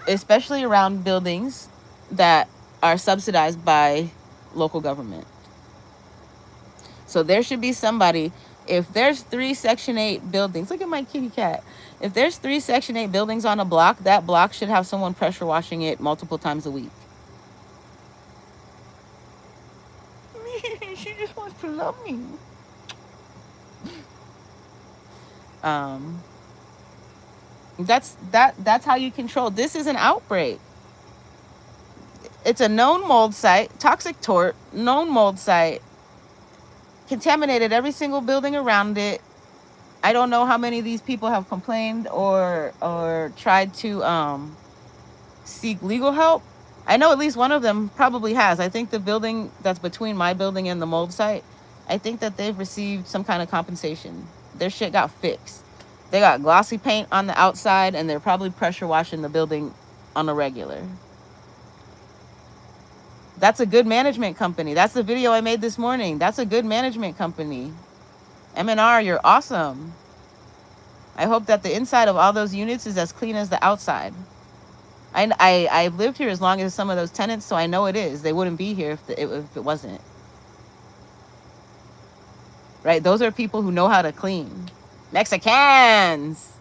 especially around buildings that are subsidized by local government. So there should be somebody, if there's 3 Section 8 buildings, look at my kitty cat. If there's 3 Section 8 buildings on a block, that block should have someone pressure washing it multiple times a week. She just wants to love me. That's how you control. This is an outbreak. It's a known mold site, toxic tort, known mold site, contaminated every single building around it. I don't know how many of these people have complained or tried to seek legal help. I know at least one of them probably has. I think the building that's between my building and the mold site, I think that they've received some kind of compensation. Their shit got fixed. They got glossy paint on the outside, and they're probably pressure washing the building on a regular. That's a good management company. That's the video I made this morning. That's a good management company. M&R, you're awesome. I hope that the inside of all those units is as clean as the outside. I've lived here as long as some of those tenants, so I know it is. They wouldn't be here if it wasn't. Right? Those are people who know how to clean. Mexicans.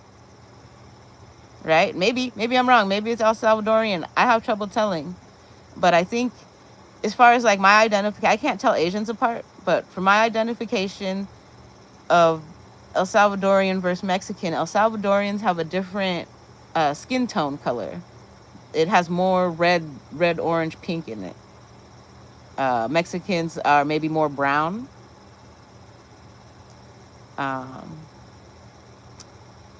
Right? Maybe I'm wrong. Maybe it's El Salvadorian. I have trouble telling. But I think as far as like my identification, I can't tell Asians apart, but for my identification of El Salvadorian versus Mexican, El Salvadorians have a different skin tone color. It has more red, orange, pink in it. Mexicans are maybe more brown.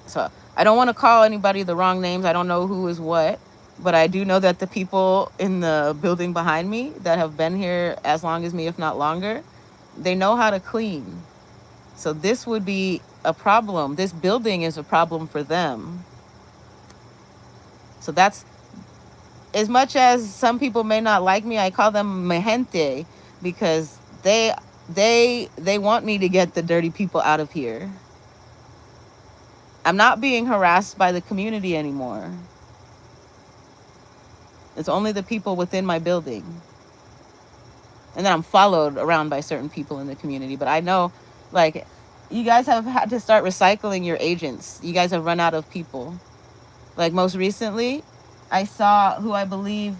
So I don't want to call anybody the wrong names. I don't know who is what, but I do know that the people in the building behind me that have been here as long as me, if not longer, they know how to clean. So this would be a problem. This building is a problem for them. So that's, as much as some people may not like me, I call them mi gente, because they want me to get the dirty people out of here. I'm not being harassed by the community anymore. It's only the people within my building. And then I'm followed around by certain people in the community. But I know, like, you guys have had to start recycling your agents. You guys have run out of people. Like, most recently, I saw who I believe,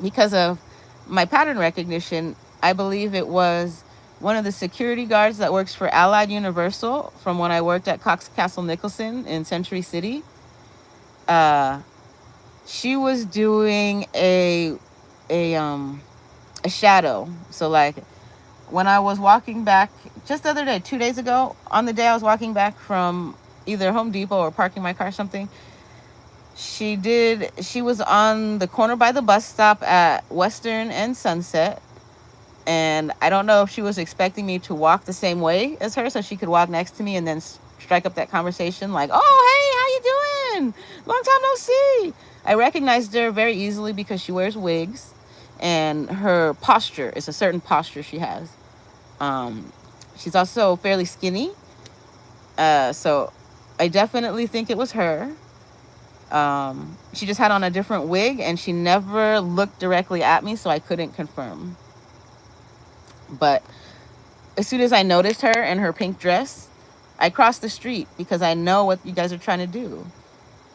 because of my pattern recognition, I believe it was one of the security guards that works for Allied Universal from when I worked at Cox Castle Nicholson in Century City. She was doing a shadow. So like when I was walking back just the other day, 2 days ago, on the day I was walking back from either Home Depot or parking my car or something, she was on the corner by the bus stop at Western and Sunset. And I don't know if she was expecting me to walk the same way as her so she could walk next to me and then strike up that conversation like, oh, hey, how you doing? Long time no see. I recognized her very easily because she wears wigs and her posture is a certain posture she has. She's also fairly skinny. So I definitely think it was her. She just had on a different wig and she never looked directly at me, so I couldn't confirm. But as soon as I noticed her in her pink dress, I crossed the street because I know what you guys are trying to do.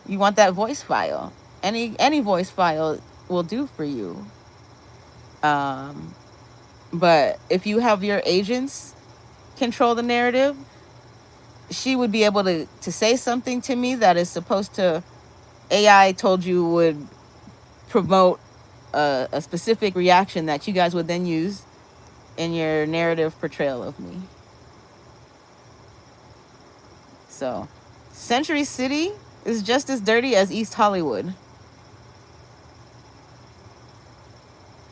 You want that voice file. Any voice file will do for you. But if you have your agents control the narrative, she would be able to say something to me that is supposed to, AI told you would promote a specific reaction that you guys would then use in your narrative portrayal of me. So, Century City is just as dirty as East Hollywood.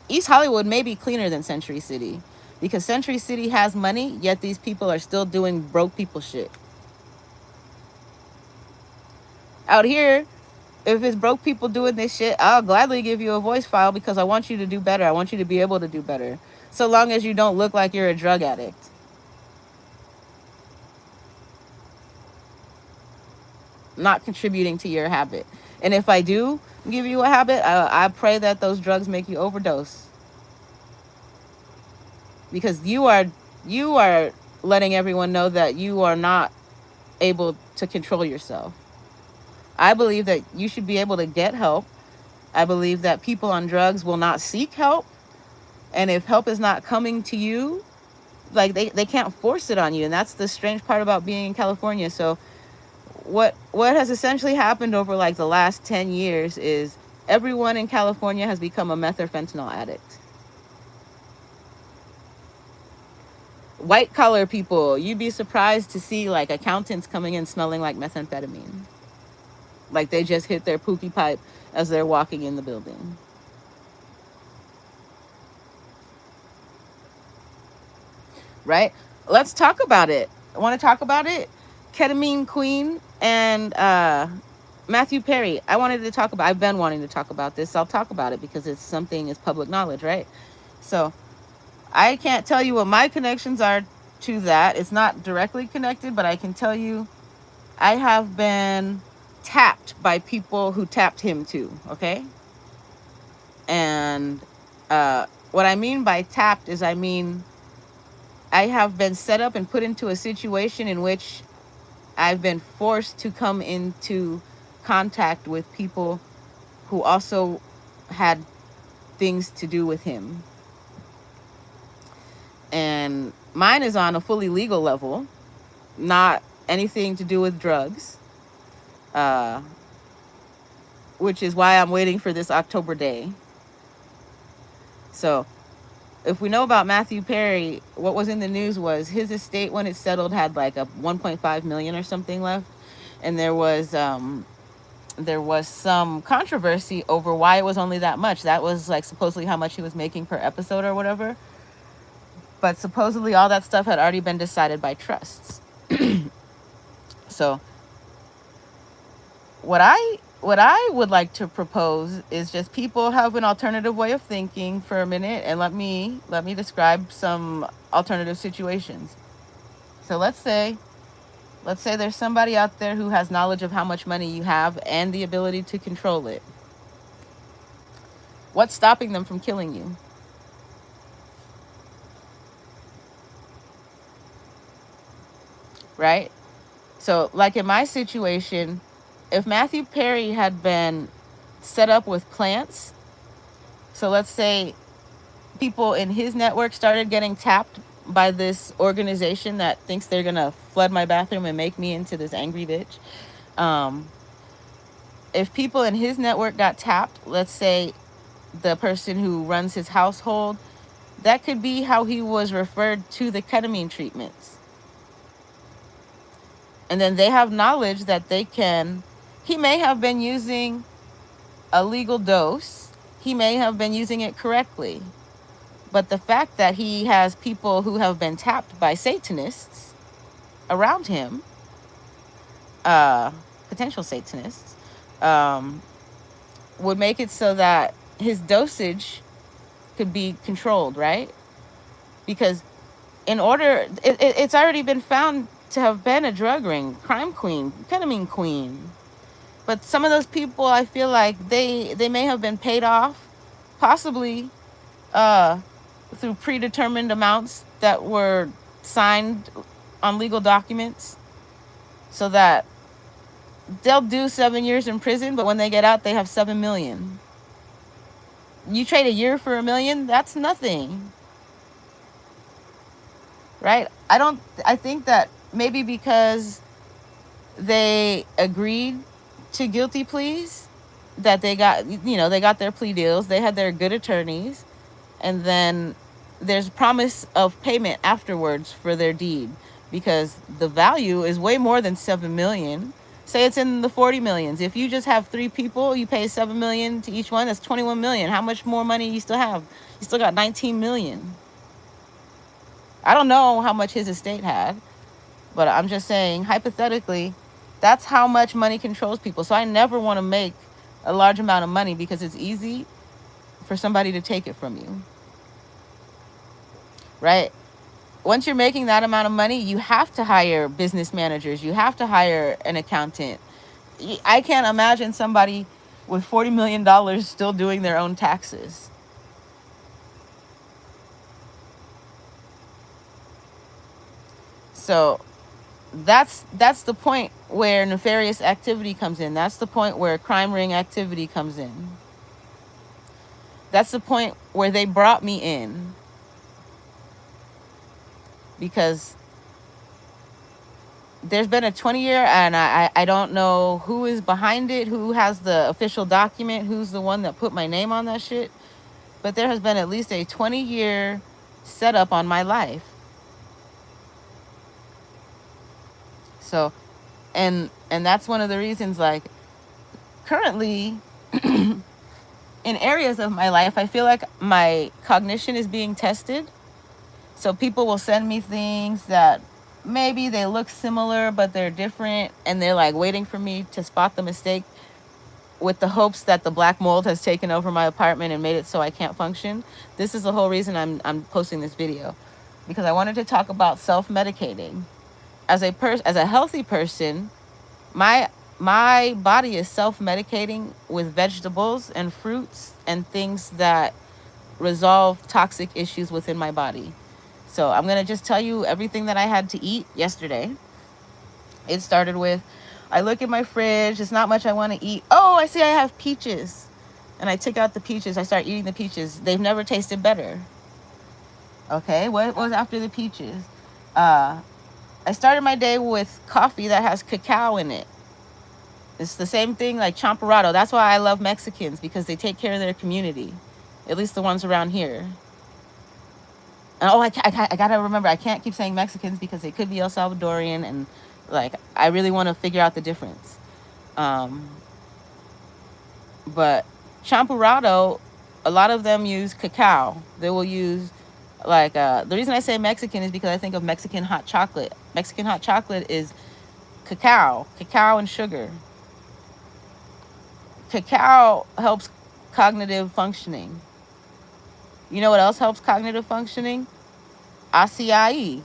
East Hollywood may be cleaner than Century City because Century City has money, yet these people are still doing broke people shit. Out here, if it's broke people doing this shit, I'll gladly give you a voice file because I want you to do better. I want you to be able to do better. So long as you don't look like you're a drug addict. Not contributing to your habit. And if I do give you a habit, I pray that those drugs make you overdose. Because you are letting everyone know that you are not able to control yourself. I believe that you should be able to get help. I believe that people on drugs will not seek help. And if help is not coming to you, like they can't force it on you. And that's the strange part about being in California. So what has essentially happened over like the last 10 years is everyone in California has become a meth or fentanyl addict. White collar people, you'd be surprised to see like accountants coming in smelling like methamphetamine. Like they just hit their pookie pipe as they're walking in the building. Right? Let's talk about it. I want to talk about it. Ketamine Queen and Matthew Perry. I've been wanting to talk about this. I'll talk about it because it's public knowledge, right? So I can't tell you what my connections are to that. It's not directly connected, but I can tell you I have been tapped by people who tapped him too, okay? And what I mean by tapped is I have been set up and put into a situation in which I've been forced to come into contact with people who also had things to do with him. And mine is on a fully legal level, not anything to do with drugs, which is why I'm waiting for this October day. So if we know about Matthew Perry, what was in the news was his estate, when it settled, had like a 1.5 million or something left. And there was some controversy over why it was only that much. That was like supposedly how much he was making per episode or whatever. But supposedly all that stuff had already been decided by trusts. So what I would like to propose is just people have an alternative way of thinking for a minute, and let me describe some alternative situations. So let's say there's somebody out there who has knowledge of how much money you have and the ability to control it. What's stopping them from killing you? Right? So like in my situation, if Matthew Perry had been set up with plants, so let's say people in his network started getting tapped by this organization that thinks they're going to flood my bathroom and make me into this angry bitch. If people in his network got tapped, let's say the person who runs his household, that could be how he was referred to the ketamine treatments. And then they have knowledge that he may have been using a legal dose. He may have been using it correctly. But the fact that he has people who have been tapped by Satanists around him, potential Satanists, would make it so that his dosage could be controlled, right? Because it's already been found to have been a drug ring, crime queen, ketamine queen. But some of those people, I feel like they may have been paid off, possibly through predetermined amounts that were signed on legal documents, so that they'll do 7 years in prison, but when they get out, they have 7 million. You trade a year for $1 million, that's nothing. Right? I think that maybe because they agreed to guilty pleas, that they got, they got their plea deals, they had their good attorneys, and then there's promise of payment afterwards for their deed, because the value is way more than 7 million. Say it's in the 40 millions. If you just have 3 people, you pay 7 million to each one, that's 21 million. How much more money you still have? You still got 19 million. I don't know how much his estate had, but I'm just saying, hypothetically, that's how much money controls people. So I never want to make a large amount of money, because it's easy for somebody to take it from you, right? Once you're making that amount of money, you have to hire business managers. You have to hire an accountant. I can't imagine somebody with $40 million still doing their own taxes. So that's the point where nefarious activity comes in. That's the point where crime ring activity comes in. That's the point where they brought me in, because there's been a 20-year, and I don't know who is behind it, who has the official document, who's the one that put my name on that shit, but there has been at least a 20-year setup on my life. So, and that's one of the reasons, like, currently, in areas of my life, I feel like my cognition is being tested. So people will send me things that maybe they look similar, but they're different, and they're like waiting for me to spot the mistake, with the hopes that the black mold has taken over my apartment and made it so I can't function. This is the whole reason I'm posting this video, because I wanted to talk about self-medicating. As a healthy person, my body is self-medicating with vegetables and fruits and things that resolve toxic issues within my body. So I'm going to just tell you everything that I had to eat yesterday. It started with, I look at my fridge, there's not much I want to eat. Oh, I see I have peaches. And I took out the peaches. I started eating the peaches. They've never tasted better. Okay, what was after the peaches? I started my day with coffee that has cacao in it. It's the same thing like champorado. That's why I love Mexicans, because they take care of their community. At least the ones around here. And I gotta remember, I can't keep saying Mexicans, because they could be El Salvadorian, and like, I really want to figure out the difference. But champorado, a lot of them use cacao. They will use, like, the reason I say Mexican is because I think of Mexican hot chocolate. Mexican hot chocolate is cacao and sugar. Cacao helps cognitive functioning. You know what else helps cognitive functioning? Acai.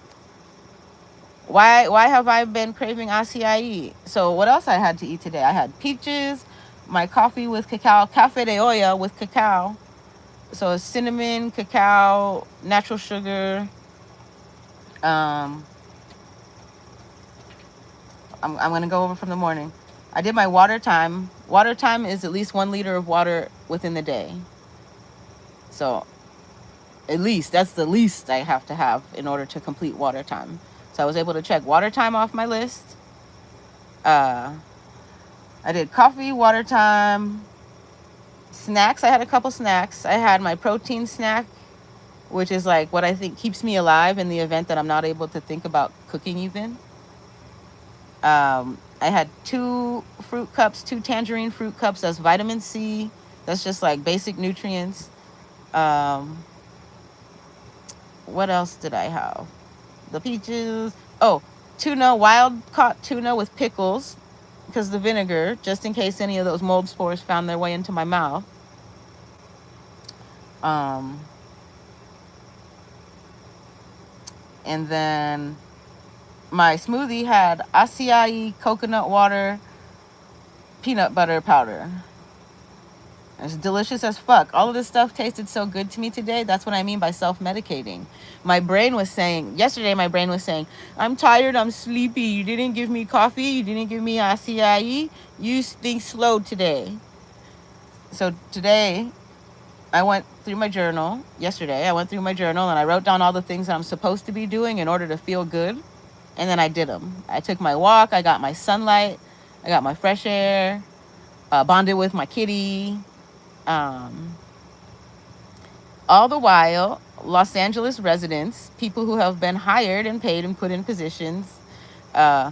Why have I been craving acai? So what else I had to eat today? I had peaches, my coffee with cacao, café de olla with cacao. So it's cinnamon, cacao, natural sugar. I'm going to go over from the morning. I did my water time. Water time is at least 1 liter of water within the day. So at least, that's the least I have to have in order to complete water time. So I was able to check water time off my list. I did coffee, water time, snacks. I had a couple snacks. I had my protein snack, which is like what I think keeps me alive in the event that I'm not able to think about cooking even. I had 2 fruit cups, 2 tangerine fruit cups. That's vitamin C. That's just like basic nutrients. What else did I have? The peaches. Oh, tuna, wild caught tuna with pickles, because the vinegar, just in case any of those mold spores found their way into my mouth. And then my smoothie had acai, coconut water, peanut butter powder. It's delicious as fuck. All of this stuff tasted so good to me today. That's what I mean by self-medicating. Yesterday my brain was saying, I'm tired, I'm sleepy. You didn't give me coffee. You didn't give me acai. You think slow today. So today, I went through my journal. Yesterday, I went through my journal and I wrote down all the things that I'm supposed to be doing in order to feel good. And then I did them. I took my walk. I got my sunlight. I got my fresh air. bonded with my kitty. Um, all the while, Los Angeles residents, people who have been hired and paid and put in positions, uh,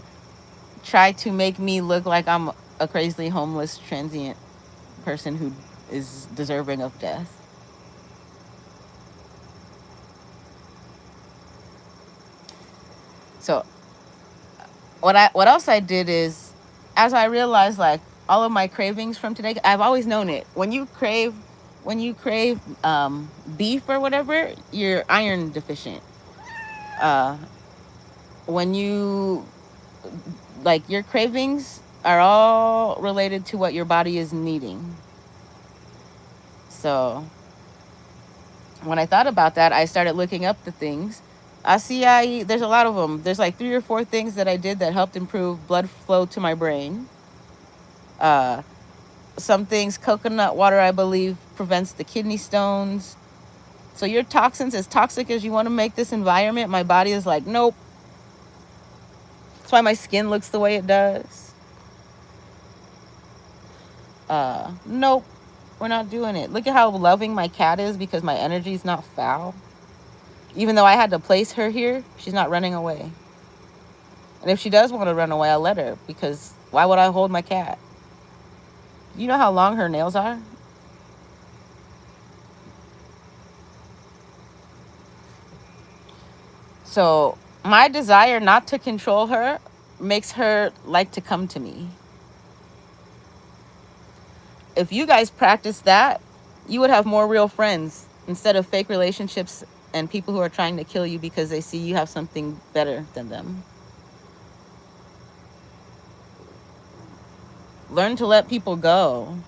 try to make me look like I'm a crazily homeless transient person who is deserving of death. So what else I did is, as I realized, like, all of my cravings from today, I've always known it. When you crave beef or whatever, you're iron deficient. Uh, when you like, your cravings are all related to what your body is needing. So when I thought about that, I started looking up the things. There's a lot of them. There's like 3 or 4 things that I did that helped improve blood flow to my brain. Uh, some things, coconut water, I believe, prevents the kidney stones. So your toxins, as toxic as you want to make this environment, my body is like, nope. That's why my skin looks the way it does. Nope, we're not doing it. Look at how loving my cat is because my energy is not foul. Even though I had to place her here, she's not running away. And if she does want to run away, I'll let her, because why would I hold my cat? You know how long her nails are? So my desire not to control her makes her like to come to me. If you guys practice that, you would have more real friends instead of fake relationships and people who are trying to kill you because they see you have something better than them. Learn to let people go.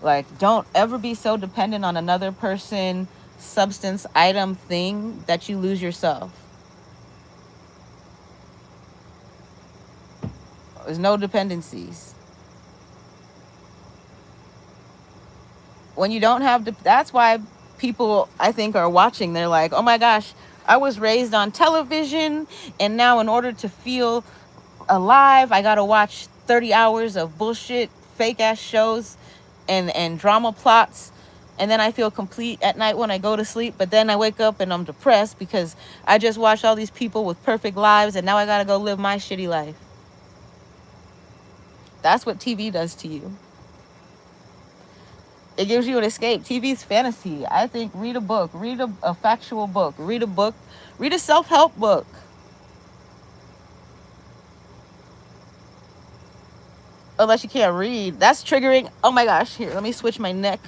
Like, don't ever be so dependent on another person, substance, item, thing that you lose yourself. There's no dependencies. When you don't have, that's why people, I think, are watching. They're like, oh my gosh, I was raised on television, and now in order to feel alive, I gotta watch 30 hours of bullshit, fake ass shows and drama plots, and then I feel complete at night when I go to sleep. But then I wake up and I'm depressed because I just watched all these people with perfect lives, and now I gotta go live my shitty life. That's what TV does to you. It gives you an escape. TV's fantasy. I think read a book, read a factual book, read a self-help book. Unless you can't read. That's triggering. Oh my gosh. Here, let me switch my neck.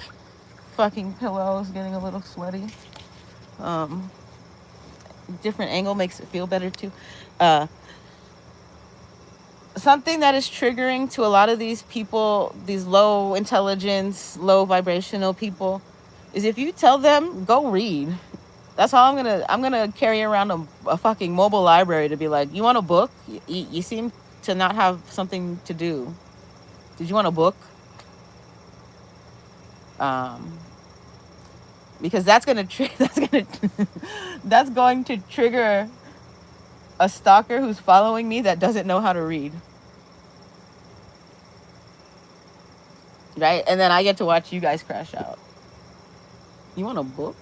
Fucking pillow is getting a little sweaty. Different angle makes it feel better too. Something that is triggering to a lot of these people, these low intelligence, low vibrational people, is if you tell them, go read. That's all I'm gonna carry around a fucking mobile library to be like, you want a book? You seem to not have something to do. Did you want a book? Because that's going to trigger a stalker who's following me that doesn't know how to read. Right? And then I get to watch you guys crash out. You want a book?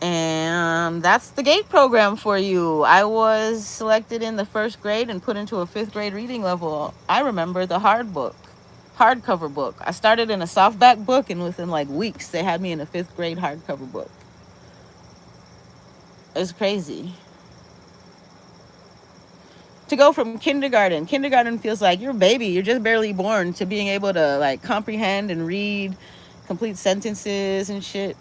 And that's the GATE program for you. I was selected in the 1st grade and put into a 5th grade reading level. I remember the hardcover book. I started in a softback book, and within like weeks, they had me in a 5th grade hardcover book. It was crazy. To go from kindergarten feels like you're a baby, you're just barely born, to being able to like comprehend and read complete sentences and shit.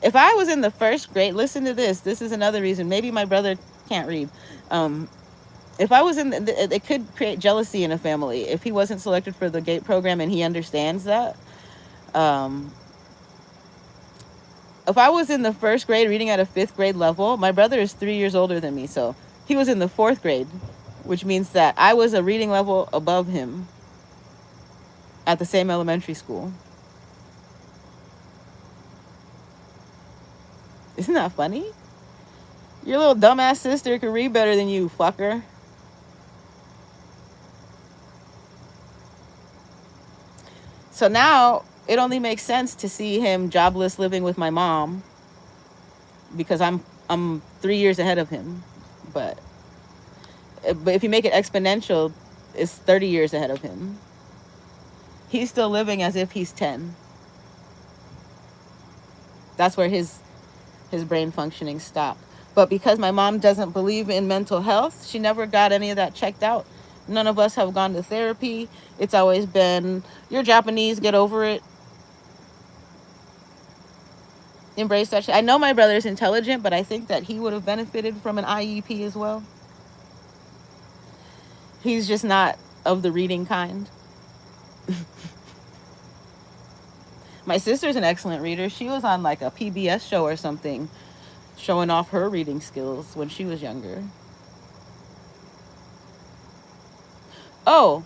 If I was in the 1st grade, listen to this. This is another reason. Maybe my brother can't read. If I was it could create jealousy in a family. If he wasn't selected for the GATE program and he understands that. If I was in the 1st grade reading at a 5th grade level, my brother is 3 years older than me. So he was in the 4th grade, which means that I was a reading level above him at the same elementary school. Isn't that funny? Your little dumbass sister can read better than you, fucker. So now it only makes sense to see him jobless living with my mom because I'm 3 years ahead of him. But if you make it exponential, it's 30 years ahead of him. He's still living as if he's 10. That's where his brain functioning stopped. But because my mom doesn't believe in mental health, she never got any of that checked out. None of us have gone to therapy. It's always been, you're Japanese, get over it. Embrace that shit. I know my brother's intelligent, but I think that he would have benefited from an IEP as well. He's just not of the reading kind. My sister's an excellent reader. She was on like a PBS show or something, showing off her reading skills when she was younger. Oh,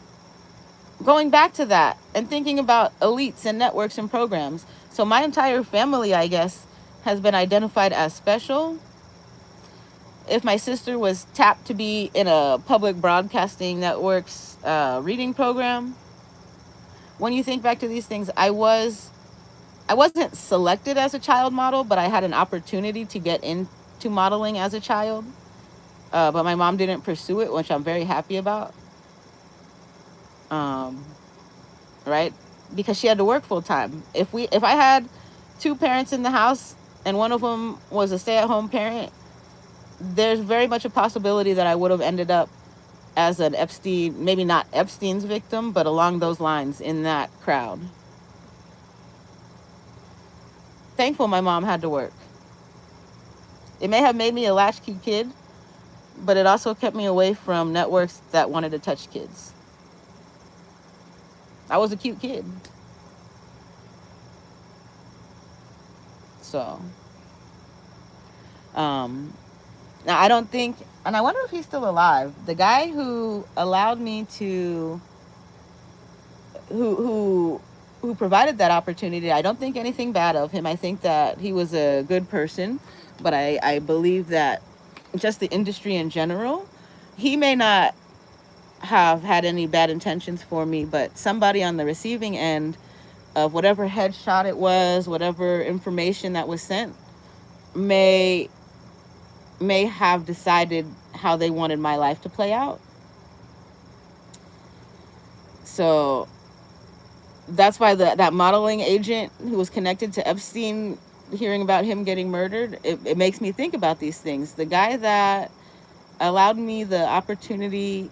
going back to that and thinking about elites and networks and programs. So my entire family, I guess, has been identified as special. If my sister was tapped to be in a public broadcasting network's reading program, when you think back to these things, I wasn't selected as a child model, but I had an opportunity to get into modeling as a child. But my mom didn't pursue it, which I'm very happy about. Right? Because she had to work full time. If I had two parents in the house and one of them was a stay-at-home parent, there's very much a possibility that I would have ended up as an Epstein, maybe not Epstein's victim, but along those lines in that crowd. Thankful my mom had to work. It may have made me a latchkey kid, but it also kept me away from networks that wanted to touch kids. I was a cute kid. So, now I don't think, and I wonder if he's still alive. The guy who allowed me to, who provided that opportunity, I don't think anything bad of him. I think that he was a good person, but I believe that just the industry in general, he may not have had any bad intentions for me, but somebody on the receiving end of whatever headshot it was, whatever information that was sent, may have decided how they wanted my life to play out. So that's why that modeling agent who was connected to Epstein, hearing about him getting murdered, it makes me think about these things. The guy that allowed me the opportunity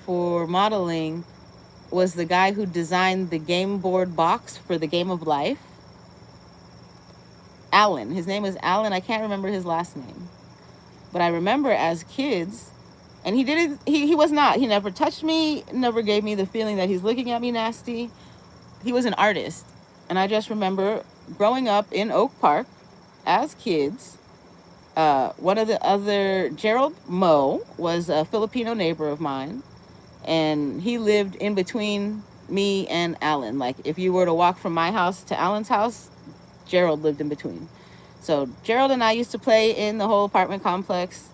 for modeling was the guy who designed the game board box for the Game of Life. Alan. His name is Alan. I can't remember his last name. But I remember as kids, and he was not, he never touched me, never gave me the feeling that he's looking at me nasty. He was an artist. And I just remember growing up in Oak Park as kids. One of the other, Gerald Moe, was a Filipino neighbor of mine. And he lived in between me and Alan. Like, if you were to walk from my house to Alan's house, Gerald lived in between. So Gerald and I used to play in the whole apartment complex.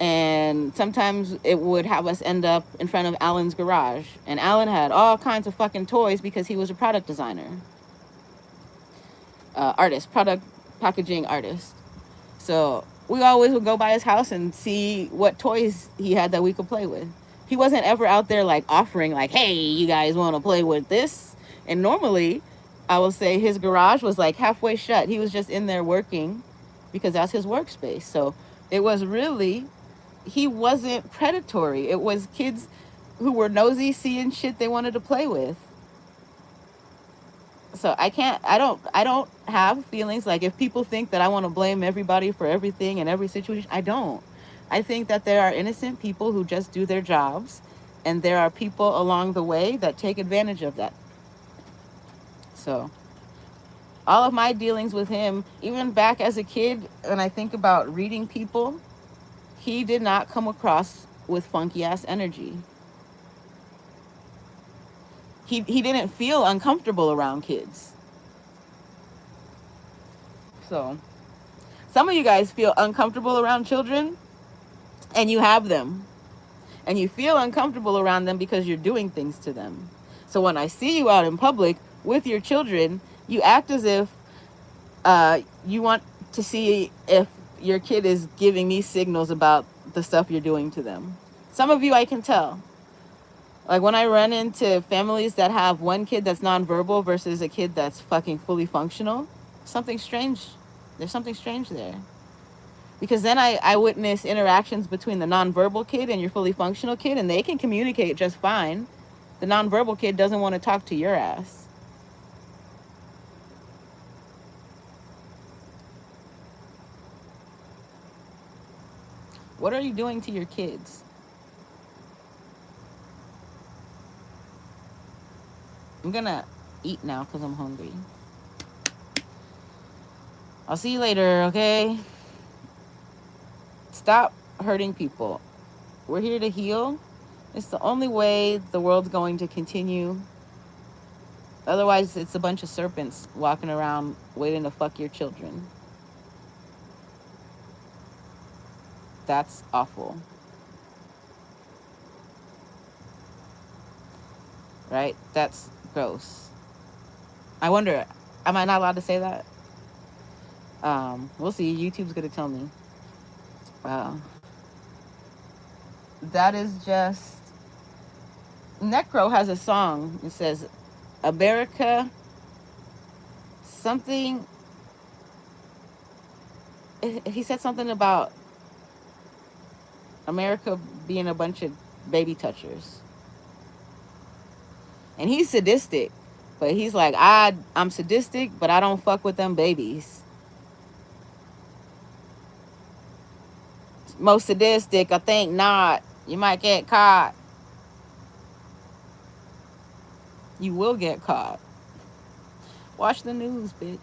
And sometimes it would have us end up in front of Alan's garage. And Alan had all kinds of fucking toys because he was a product designer. Artist, product packaging artist. So we always would go by his house and see what toys he had that we could play with. He wasn't ever out there like offering like, hey, you guys want to play with this? And normally, I will say his garage was like halfway shut. He was just in there working because that's his workspace. So it was really, he wasn't predatory. It was kids who were nosy, seeing shit they wanted to play with. So I don't have feelings like, if people think that I want to blame everybody for everything and every situation, I don't. I think that there are innocent people who just do their jobs, and there are people along the way that take advantage of that. So all of my dealings with him, even back as a kid, when I think about reading people, he did not come across with funky ass energy. He didn't feel uncomfortable around kids. So some of you guys feel uncomfortable around children, and you have them. And you feel uncomfortable around them because you're doing things to them. So when I see you out in public, with your children, you act as if you want to see if your kid is giving me signals about the stuff you're doing to them. Some of you I can tell. Like when I run into families that have one kid that's nonverbal versus a kid that's fucking fully functional, something strange. There's something strange there. Because then I witness interactions between the nonverbal kid and your fully functional kid, and they can communicate just fine. The nonverbal kid doesn't want to talk to your ass. What are you doing to your kids? I'm gonna eat now because I'm hungry. I'll see you later, okay? Stop hurting people. We're here to heal. It's the only way the world's going to continue. Otherwise, it's a bunch of serpents walking around waiting to fuck your children. That's awful. Right? That's gross. I wonder, am I not allowed to say that? We'll see. YouTube's gonna tell me. That is just... Necro has a song. It says, America, something... He said something about America being a bunch of baby touchers. And he's sadistic. But he's like, I'm sadistic, but I don't fuck with them babies. Most sadistic, I think not. You might get caught. You will get caught. Watch the news, bitch.